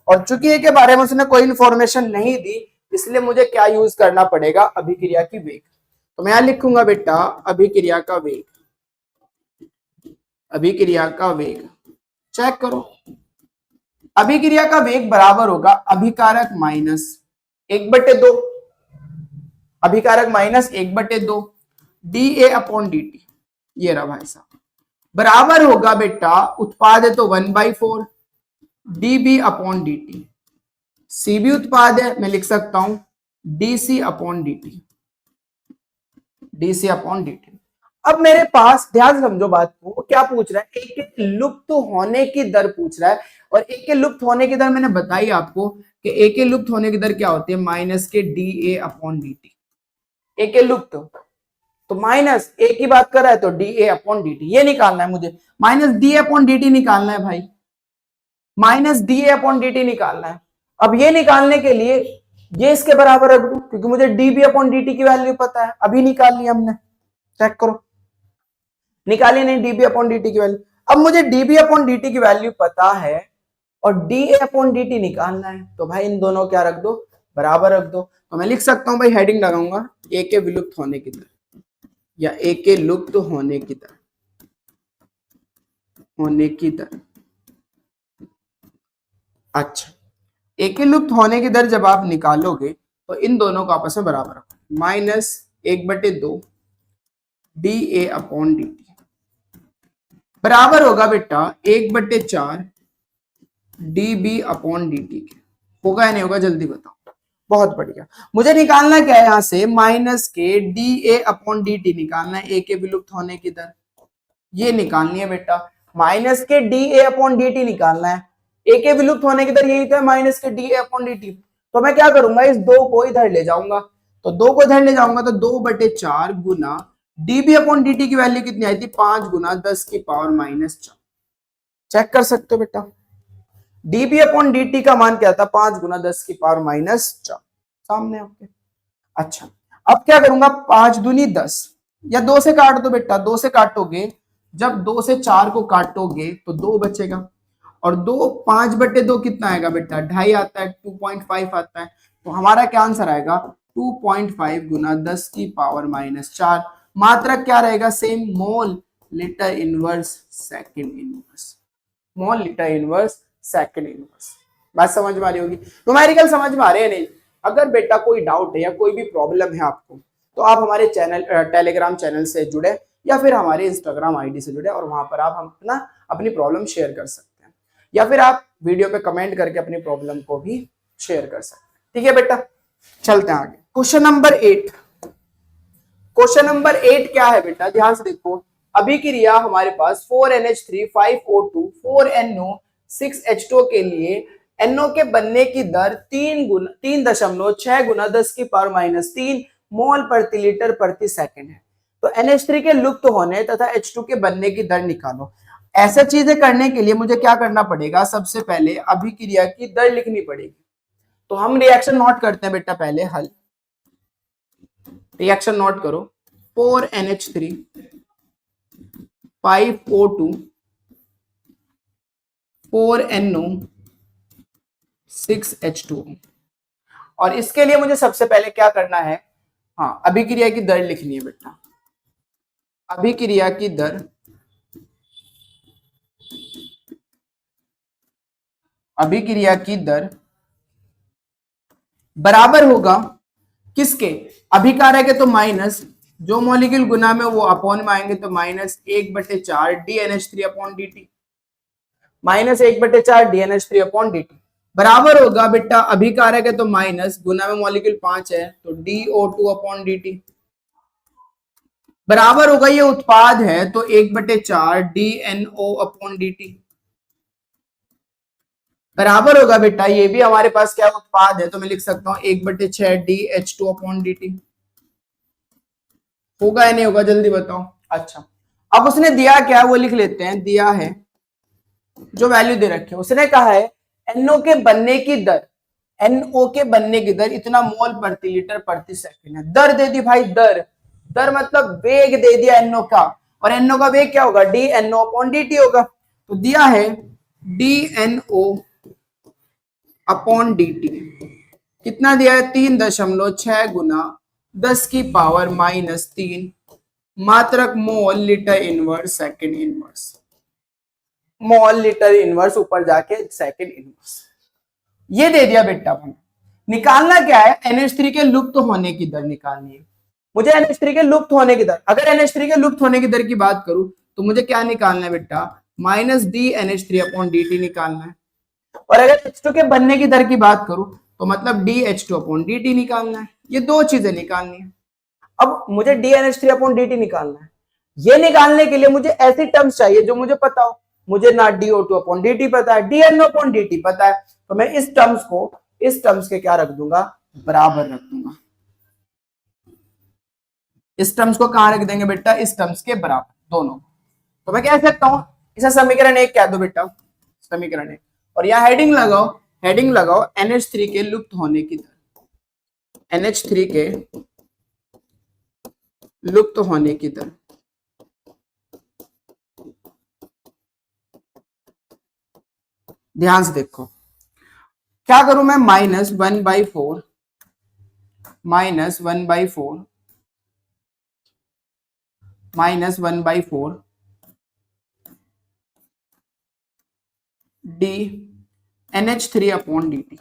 और चूंकि ए के बारे में उसने कोई इंफॉर्मेशन नहीं दी, इसलिए मुझे क्या यूज करना पड़ेगा, अभिक्रिया की वेग। तो मैं यहां लिखूंगा बेटा अभिक्रिया का वेग, अभिक्रिया का वेग। चेक करो, अभिक्रिया का वेग बराबर होगा अभिकारक माइनस 1/2, अभिकारक minus 1/2 D A upon D T, ये रहा भाई साहब, बराबर होगा बेटा उत्पाद है तो 1/4 D B upon D T, C भी उत्पाद है, मैं लिख सकता हूं D C upon D T, D C upon D T. अब मेरे पास ध्यान समझो बात को, क्या पूछ रहा है, एक के लुप्त होने की दर पूछ रहा है, और एक के लुप्त होने की दर मैंने बताई आपको कि एक के लुप्त होने की दर क्या होती है, माइनस के D A upon D T. एक के लुप्त तो माइनस ए की बात कर रहा है तो D A upon D T, ये निकालना है मुझे, minus D A upon D T निकालना है भाई, minus D A upon D T निकालना है। अब ये निकालने के लिए ये इसके बराबर रख दूं, क्योंकि मुझे D B upon D T की वैल्यू पता है, अभी निकाल लिया हमने। चेक करो, निकाली नहीं डीबी अपॉन डी टी की वैल्यू। अब मुझे डीबी अपॉन डी टी की वैल्यू पता है और D A upon D T निकालना है, तो भाई इन दोनों क्या रख दो, बराबर रख दो। तो मैं लिख सकता हूं भाई, हेडिंग लगाऊंगा ए के विलुप्त होने की दर, या ए के लुप्त होने की दर, होने की दर। अच्छा, ए के लुप्त होने की दर जब आप निकालोगे तो इन दोनों को आपस में बराबर रखो, -1/2 D A upon D T बराबर होगा बेटा 1/4 D B upon D T के। होगा या नहीं होगा जल्दी बताओ। बहुत बढ़िया, मुझे निकालना क्या है यहां से, माइनस के D A upon D T निकालना है, ए के विलुप्त होने की दर ये निकालनी है बेटा, माइनस के D A upon D T निकालना है, ए के विलुप्त होने की दर यही तो है माइनस के D A upon D T. तो मैं क्या करूंगा, इस 2 को इधर ले जाऊंगा, तो 2 को इधर ले जाऊंगा तो 2/4 गुना डीबी अपॉन डी टी की वैल्यू कितनी आई थी, 5 गुना 10 की पावर -4। चेक कर सकते हो बेटा, डीबी अपॉन डी टी का मान क्या था, 5 गुना 10 की पावर -4 सामने आपके। अच्छा, अब क्या करूंगा, 5 दूनी 10, या 2 से काट दो बेटा, 2 से काटोगे, जब 2 से 4 को काटोगे तो 2 बचेगा, और 2 5/2 कितना आएगा बेटा, 2.5 आता है, 2.5 आता है, तो हमारा क्या आंसर आएगा, 2.5 गुना 10 की पावर -4, मात्रक क्या रहेगा सेम, मोल लीटर इनवर्स सेकंड इनवर्स, मोल लीटर इनवर्स सेकंड इनवर्स। बात समझ में आ रही होगी, न्यूमेरिकल समझ में आ रहे हैं नहीं। अगर बेटा कोई डाउट है या कोई भी प्रॉब्लम है आपको, तो आप हमारे चैनल टेलीग्राम चैनल से जुड़े या फिर हमारे इंस्टाग्राम आईडी से जुड़े, और वहां पर आप हम अपनी प्रॉब्लम शेयर कर सकते हैं, या फिर आप वीडियो पे कमेंट करके अपनी प्रॉब्लम को भी शेयर कर सकते हैं। ठीक है बेटा, चलते हैं आगे। क्वेश्चन नंबर 8, क्वेश्चन नंबर 8 क्या है बेटा, ध्यान से देखो। अभिक्रिया हमारे पास 4NH3 5O2 4NO 6H2 के लिए NO के बनने की दर 3.6 गुना 10 की पावर -3 मोल प्रति लीटर प्रति सेकंड है। तो NH3 के लुप्त होने तथा H2 के बनने की दर निकालो। ऐसा चीजें करने के लिए मुझे क्या करना पड़ेगा, सबसे पहले अभिक्रिया की दर लिखनी पड़ेगी। तो हम रिएक्शन नोट करते हैं बेटा, पहले हल, रिएक्शन नोट करो। 4NH3 5O2 4NO 6H2, और इसके लिए मुझे सबसे पहले क्या करना है, हाँ अभिक्रिया की दर लिखनी है बेटा। अभिक्रिया की दर, अभिक्रिया की दर बराबर होगा किसके, अभिकारक है तो माइनस, जो मॉलिक्यूल गुना में वो अपॉन में आएंगे, तो -1/4 DNH3 upon dt, -1/4 DNH3 upon dt बराबर होगा बेटा, अभिकारक है तो माइनस, गुना में मॉलिक्यूल 5 है तो DO2 अपॉन dt, बराबर होगा, ये उत्पाद है तो 1/4 DNO अपॉन dt बराबर होगा बेटा, ये भी हमारे पास क्या उत्पाद है, तो मैं लिख सकता हूं 1/6 DH2 अपॉन dt। होगा या नहीं होगा जल्दी बताओ। अच्छा, अब उसने दिया क्या वो लिख लेते हैं, दिया है जो वैल्यू दे रखे है, उसने कहा है NO के बनने की दर, NO के बनने की दर इतना मोल प्रति लीटर प्रति सेकंड है। दर दे दी भाई, दर, दर मतलब वेग दे दिया NO का, और NO का वेग क्या होगा, DNO अपॉन dt होगा। तो दिया है DNO अपॉन dt, कितना दिया है, 3.6 गुना 10⁻³ मात्रक मोल लीटर इनवर्स सेकंड इनवर्स, मोल लीटर इनवर्स ऊपर जाके सेकंड इनवर्स, ये दे दिया बेटा। हमें निकालना क्या है, NH3 के लुप्त होने की दर निकालनी है मुझे, NH3 के लुप्त होने की दर। अगर NH3 के लुप्त होने की दर की बात करूं तो मुझे क्या निकालना है बेटा, -DNH3 अपॉन dt निकालना है। और अगर H2 के बनने की दर की बात करूं तो मतलब DH2 अपॉन dt निकालना है। ये दो चीजें निकालनी है। अब मुझे DNH3 अपॉन dt निकालना है, ये निकालने के लिए मुझे ऐसी टर्म्स चाहिए जो मुझे पता हो। मुझे ना DO2 अपॉन dt पता है, DNO अपॉन dt पता है, तो मैं इस टर्म्स के क्या रख दूंगा, बराबर रख दूंगा। इस टर्म्स को कहां रख देंगे बेटा, इस टर्म्स के बराबर दोनों। तो मैं कह सकता हूं इसे समीकरण 1 कह दो बेटा, समीकरण 1, और यहां हेडिंग लगाओ NH3 के लुप्त होने की दर, NH3 के लुप्त होने की दर। ध्यान से देखो, क्या करूं मैं, -1/4 DNH3 अपॉन dt,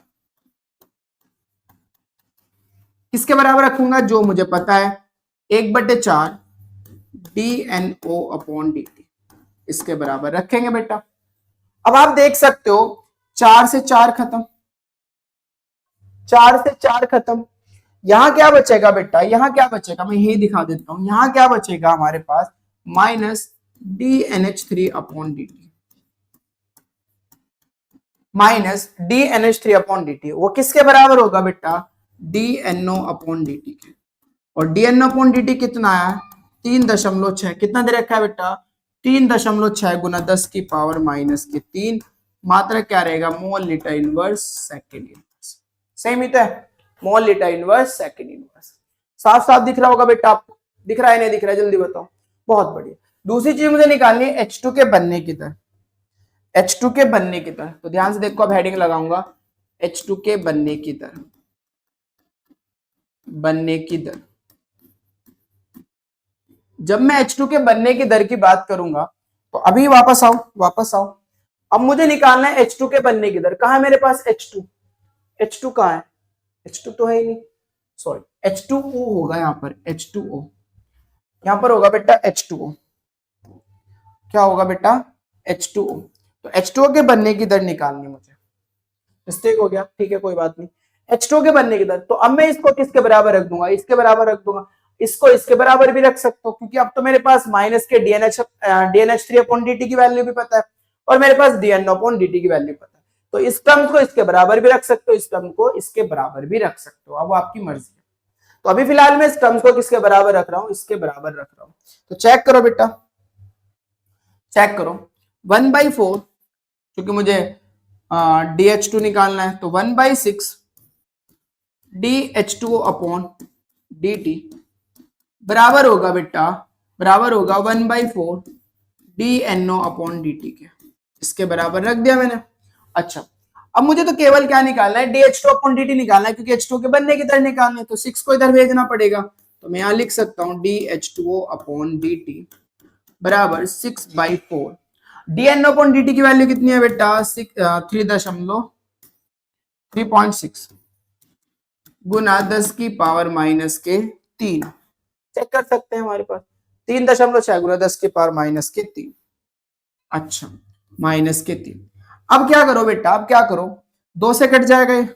किसके बराबर रखूंगा, जो मुझे पता है, 1/4 DNO अपॉन dt, इसके बराबर रखेंगे बेटा। अब आप देख सकते हो 4 से 4 खत्म, 4 से 4 खत्म, यहां क्या बचेगा बेटा, यहां क्या बचेगा, मैं यही दिखा देता हूं, यहां क्या बचेगा हमारे पास, -DNH3 upon dt, -DNH3 upon dt, वो किसके बराबर होगा बेटा, DNO अपॉन dt के। और DNO अपॉन dt कितना आया, 3.6, कितना दे रखा है बेटा, 3.6 गुना 10⁻³ मात्रा क्या रहेगा, mole litre inverse second inverse. Same ही तो है, mole litre inverse second inverse. साफ साफ दिख रहा होगा बेटा आपको, दिख रहा है नहीं दिख रहा है जल्दी बताओ। बहुत बढ़िया। दूसरी चीज मुझे निकालनी है H2 के बनने की दर, H2 के बनने की दर। तो ध्यान से देखो, अब हेडिंग लगाऊंगा H2 के बनने की दर, बनने की दर। जब मैं H2 के बनने की दर की बात करूंगा तो अभी वापस आओ। अब मुझे निकालना है H2 के बनने की दर। कहां है मेरे पास H2 कहां है, H2 तो है ही नहीं, सॉरी H2O होगा यहाँ पर, H2O यहां पर होगा बेटा, H2O क्या होगा बेटा, H2O। तो H2O के बनने की दर निकालनी मुझे, मिस्टेक हो गया, ठीक है कोई बात नहीं। H2O के बनने की दर, तो अब मैं इसको किसके बराबर रख दूंगा, इसके बराबर रख दूंगा, इसको इसके बराबर भी रख सकता हूं, क्योंकि अब तो मेरे पास माइनस के DNH3 अपॉन dt की वैल्यू भी पता है, और मेरे पास DNO अपॉन dt की वैल्यू पता है। तो इस टर्म को इसके बराबर भी रख सकते हो, इस टर्म को इसके बराबर भी रख सकते हो, अब आपकी मर्जी है। तो अभी फिलहाल मैं इस टर्म्स को किसके बराबर रख रहा हूं, इसके बराबर रख रहा हूं। तो चेक करो बेटा, चेक करो, 1/4, क्योंकि मुझे DH2 निकालना है, तो 1/6 DH2O अपॉन dt बराबर होगा बेटा, बराबर होगा 1/4 DNO अपॉन dt के, इसके बराबर रख दिया मैंने। अच्छा, अब मुझे तो केवल क्या निकालना है, DH2 अपॉन dt निकालना है, क्योंकि H2 के बनने की दर निकालना है, तो 6 को इधर भेजना पड़ेगा। तो मैं यहां लिख सकता हूं DH2O अपॉन dt बराबर 6/4। DNO अपॉन dt की वैल्यू कितनी है बेटा, 3.6 गुना 10⁻³ चेक कर सकते हैं, हमारे पास 3.6 गुना 10⁻³ अच्छा, -3। अब क्या करो बेटा, अब क्या करो, 2 से कट जाएगा, ये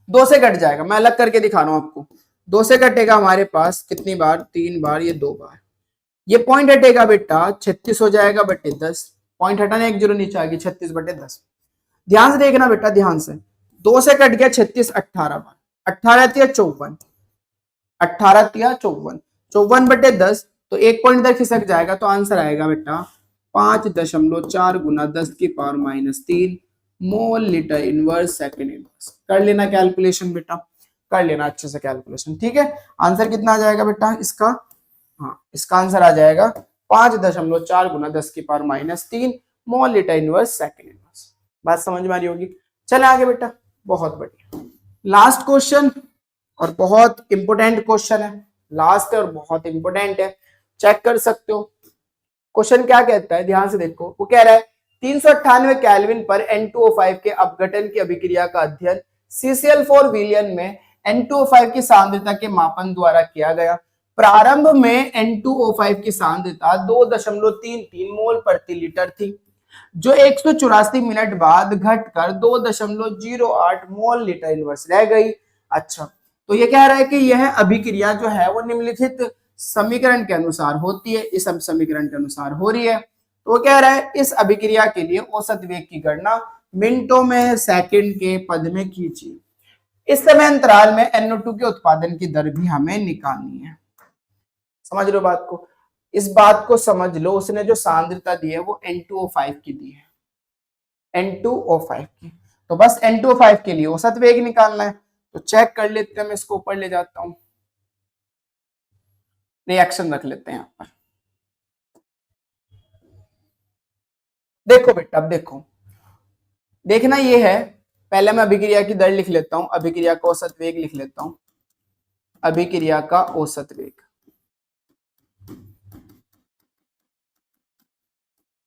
2 से कट जाएगा, मैं अलग करके दिखा रहा हूं आपको, 2 से कटेगा हमारे पास कितनी बार, 3 बार, ये 2 बार। ये पॉइंट हटेगा बेटा 36 हो जाएगा बटे 10। पॉइंट हटाने एक जीरो नीचे आ गई, 36 बटे 10। ध्यान से देखना बेटा, ध्यान से। 2 से कट गया 36 18 बार, 18 तिया 54, 18 तिया 54, 54 बटे 10, तो एक पॉइंट इधर खिसक जाएगा, तो आंसर आएगा बेटा 5.4 गुना 10 की पावर -3 मोल लीटर इनवर्स सेकंड इनवर्स। कर लेना कैलकुलेशन बेटा, कर लेना अच्छे से कैलकुलेशन, ठीक है। आंसर कितना आ जाएगा बेटा इसका, हाँ इसका आंसर आ जाएगा 5.4 गुना 10 की पावर -3 मोल लीटर इनवर्स सेकंड इनवर्स। बात समझ में आ रही होगी। चले आगे बेटा, बहुत बढ़िया। लास्ट क्वेश्चन और बहुत इंपोर्टेंट क्वेश्चन है, लास्ट और बहुत इंपोर्टेंट है, चेक कर सकते हो। क्वेश्चन क्या कहता है, ध्यान से देखो। वो कह रहा है 398 केल्विन पर N2O5 के अपघटन की अभिक्रिया का अध्ययन CCl4 विलयन में N2O5 की सांद्रता के मापन द्वारा किया गया। प्रारंभ में N2O5 की सांद्रता 2.33 मोल प्रति लीटर थी, जो 184 मिनट बाद घटकर 2.08 मोल लीटर इनवर्स रह गई। अच्छा, तो ये कह रहा है कि यह अभिक्रिया जो है वो निम्नलिखित समीकरण के अनुसार होती है, इस समीकरण के अनुसार हो रही है। तो वो कह रहा है इस अभिक्रिया के लिए औसत वेग की गणना मिनटों में सेकंड के पद में कीजिए। इस समय अंतराल में NO2 के उत्पादन की दर भी हमें निकालनी है। समझ लो बात को, इस बात को समझ लो। उसने जो सांद्रता दी है वो N2O5 की दी है, N2O5 की। तो बस N2O5 के लिए औसत वेग निकालना है। तो चेक कर लेते हैं, मैं इसको ऊपर ले जाता हूं, रिएक्शन रख लेते हैं यहां पर। देखो बेटा, अब देखो, देखना ये है, पहले मैं अभिक्रिया की दर लिख लेता हूं, अभिक्रिया का औसत वेग लिख लेता हूं, अभिक्रिया का औसत वेग,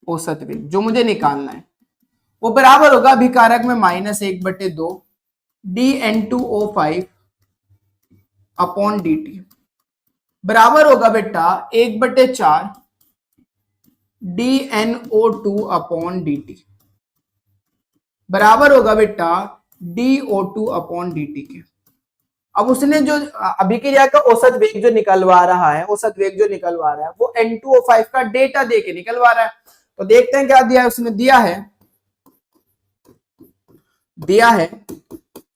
औसत वेग जो मुझे निकालना है वो बराबर होगा अभिकारक में -1/2 dN2O5 अपॉन dt, बराबर होगा बेटा 1/4 dNO2 अपॉन dt, बराबर होगा बेटा dO2 अपॉन dt के। अब उसने जो अभिक्रिया का औसत वेग जो निकलवा रहा है, औसत वेग जो निकलवा रहा है वो N2O5 का डेटा दे के निकलवा रहा है। तो देखते हैं क्या दिया है उसने। दिया है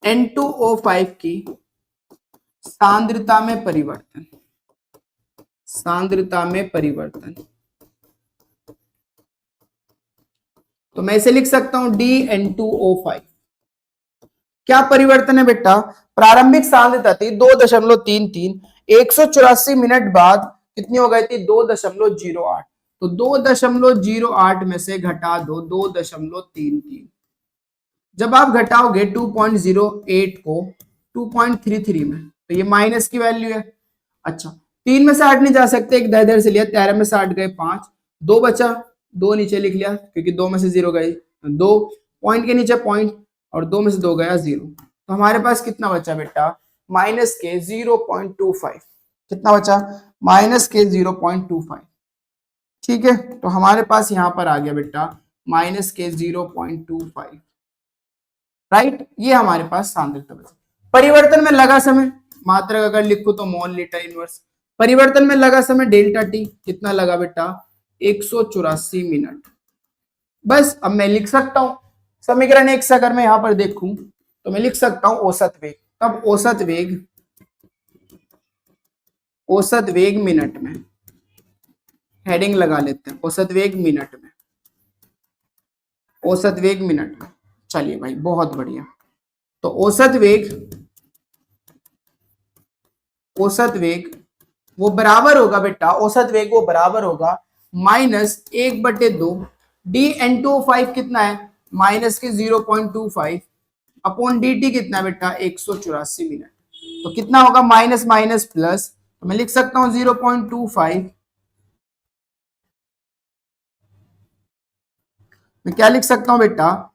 N2O5 की सांद्रता में परिवर्तन, सांद्रता में परिवर्तन। तो मैं इसे लिख सकता हूं dN2O5। क्या परिवर्तन है बेटा, प्रारंभिक सांद्रता थी 2.33, 184 मिनट बाद कितनी हो गई थी 2.08, तो 2.08 में से घटा दो 2.33। जब आप घटाओगे 2.08 को 2.33 में, तो ये माइनस की वैल्यू है। अच्छा, 3 में से 8 नहीं जा सकते, एक इधर से लिया, 13 में से 8 गए 5, 2 बचा, 2 नीचे लिख लिया क्योंकि 2 में से 0 गए, 2 पॉइंट के नीचे पॉइंट, और 2 में से 2 गया 0। तो हमारे पास कितना बचा बेटा, -0.25। कितना बचा, -0.25। ठीक है, तो हमारे पास यहां पर आ गया बेटा -0.25। राइट, ये हमारे पास सांद्रता बचा। परिवर्तन में लगा समय, मात्रक अगर लिखो तो मोल लीटर इनवर्स। परिवर्तन में लगा समय डेल्टा टी कितना लगा बेटा, 184 मिनट। बस अब मैं लिख सकता हूं समीकरण 1 से, अगर मैं यहां पर देखूं तो मैं लिख सकता हूं औसत वेग। तब औसत वेग मिनट में, हेडिंग लगा लेते हैं, औसत वेग मिनट में, औसत वेग मिनट में। चलिए भाई, बहुत बढ़िया। तो औसत वेग वो बराबर होगा बेटा, औसत वेग वो बराबर होगा -1/2 dN2O5 कितना है, -0.25 अपॉन dt कितना है बेटा 184 मिनट। तो कितना होगा, माइनस माइनस प्लस, तो मैं लिख सकता हूं 0.25। मैं क्या लिख सकता हूं बेटा,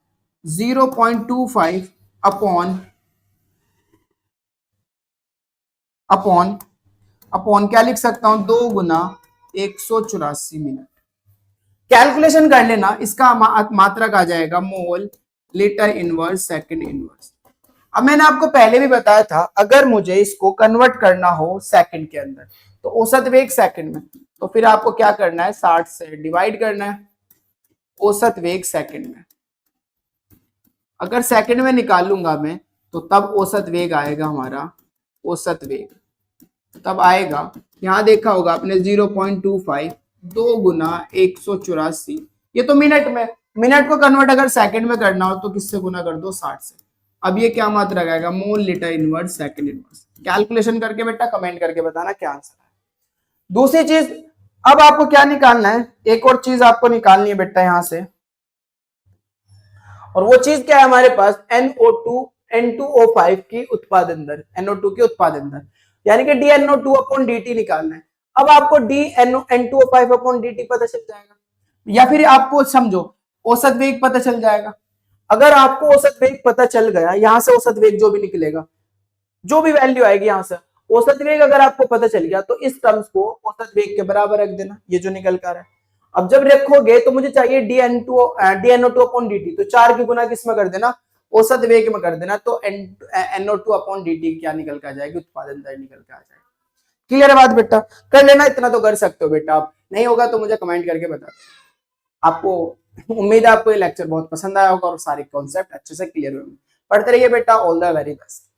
0.25 अपॉन क्या लिख सकता हूं, 2 गुना 184 मिनट। कैलकुलेशन कर लेना, इसका मात्रक आ जाएगा मोल लीटर इनवर्स सेकंड इनवर्स। अब मैंने आपको पहले भी बताया था, अगर मुझे इसको कन्वर्ट करना हो सेकंड के अंदर, तो औसत वेग सेकंड में, तो फिर आपको क्या करना है, 60 से डिवाइड करना है औसत वेग सेकंड में। अगर सेकंड में निकालूंगा मैं, तो तब औसत वेग आएगा हमारा, औसत वेग तब आएगा, यहां देखा होगा आपने 0.25 2 गुना 184, ये तो मिनट में, मिनट को कन्वर्ट अगर सेकंड में करना हो तो किससे गुना कर दो, 60 से। अब ये क्या मात्रा आएगा, मोल litre inverse second inverse. Calculation करके बेटा कमेंट करके बताना क्या आंसर है। दूसरी चीज, अब आपको क्या निकालना है, एक और चीज आपको निकालनी है बेटा यहां से, और वो चीज क्या है हमारे पास, NO2 N2O5 की उत्पादन दर, NO2 की उत्पादन दर, यानी कि DNO2 अपॉन dt निकालना है। अब आपको N2O5 अपॉन dt पता चल जाएगा, या फिर आपको समझो औसत वेग पता चल जाएगा। अगर आपको औसत वेग पता चल गया, यहां से औसत वेग जो भी निकलेगा, जो भी वैल्यू आएगी यहां से औसत वेग अगर आपको पता चल गया, तो इस टर्म्स को औसत वेग के बराबर रख देना, ये जो निकल कर है। अब जब रखोगे तो मुझे चाहिए DNO2 अपॉन dt, तो 4 की गुना किस में कर देना, औसत वेग में कर देना, तो NO2 अपॉन dt क्या निकल कर आ जाएगी, उत्पादन दर निकल कर आ जाएगी। क्लियर है बात बेटा, कर लेना, इतना तो कर सकते हो बेटा आप, नहीं होगा तो मुझे कमेंट करके बता। आपको उम्मीद है आपको ये लेक्चर बहुत पसंद आया होगा और सारे कॉन्सेप्ट अच्छे से क्लियर हुए। पढ़ते रहिए बेटा, ऑल द वेरी बेस्ट।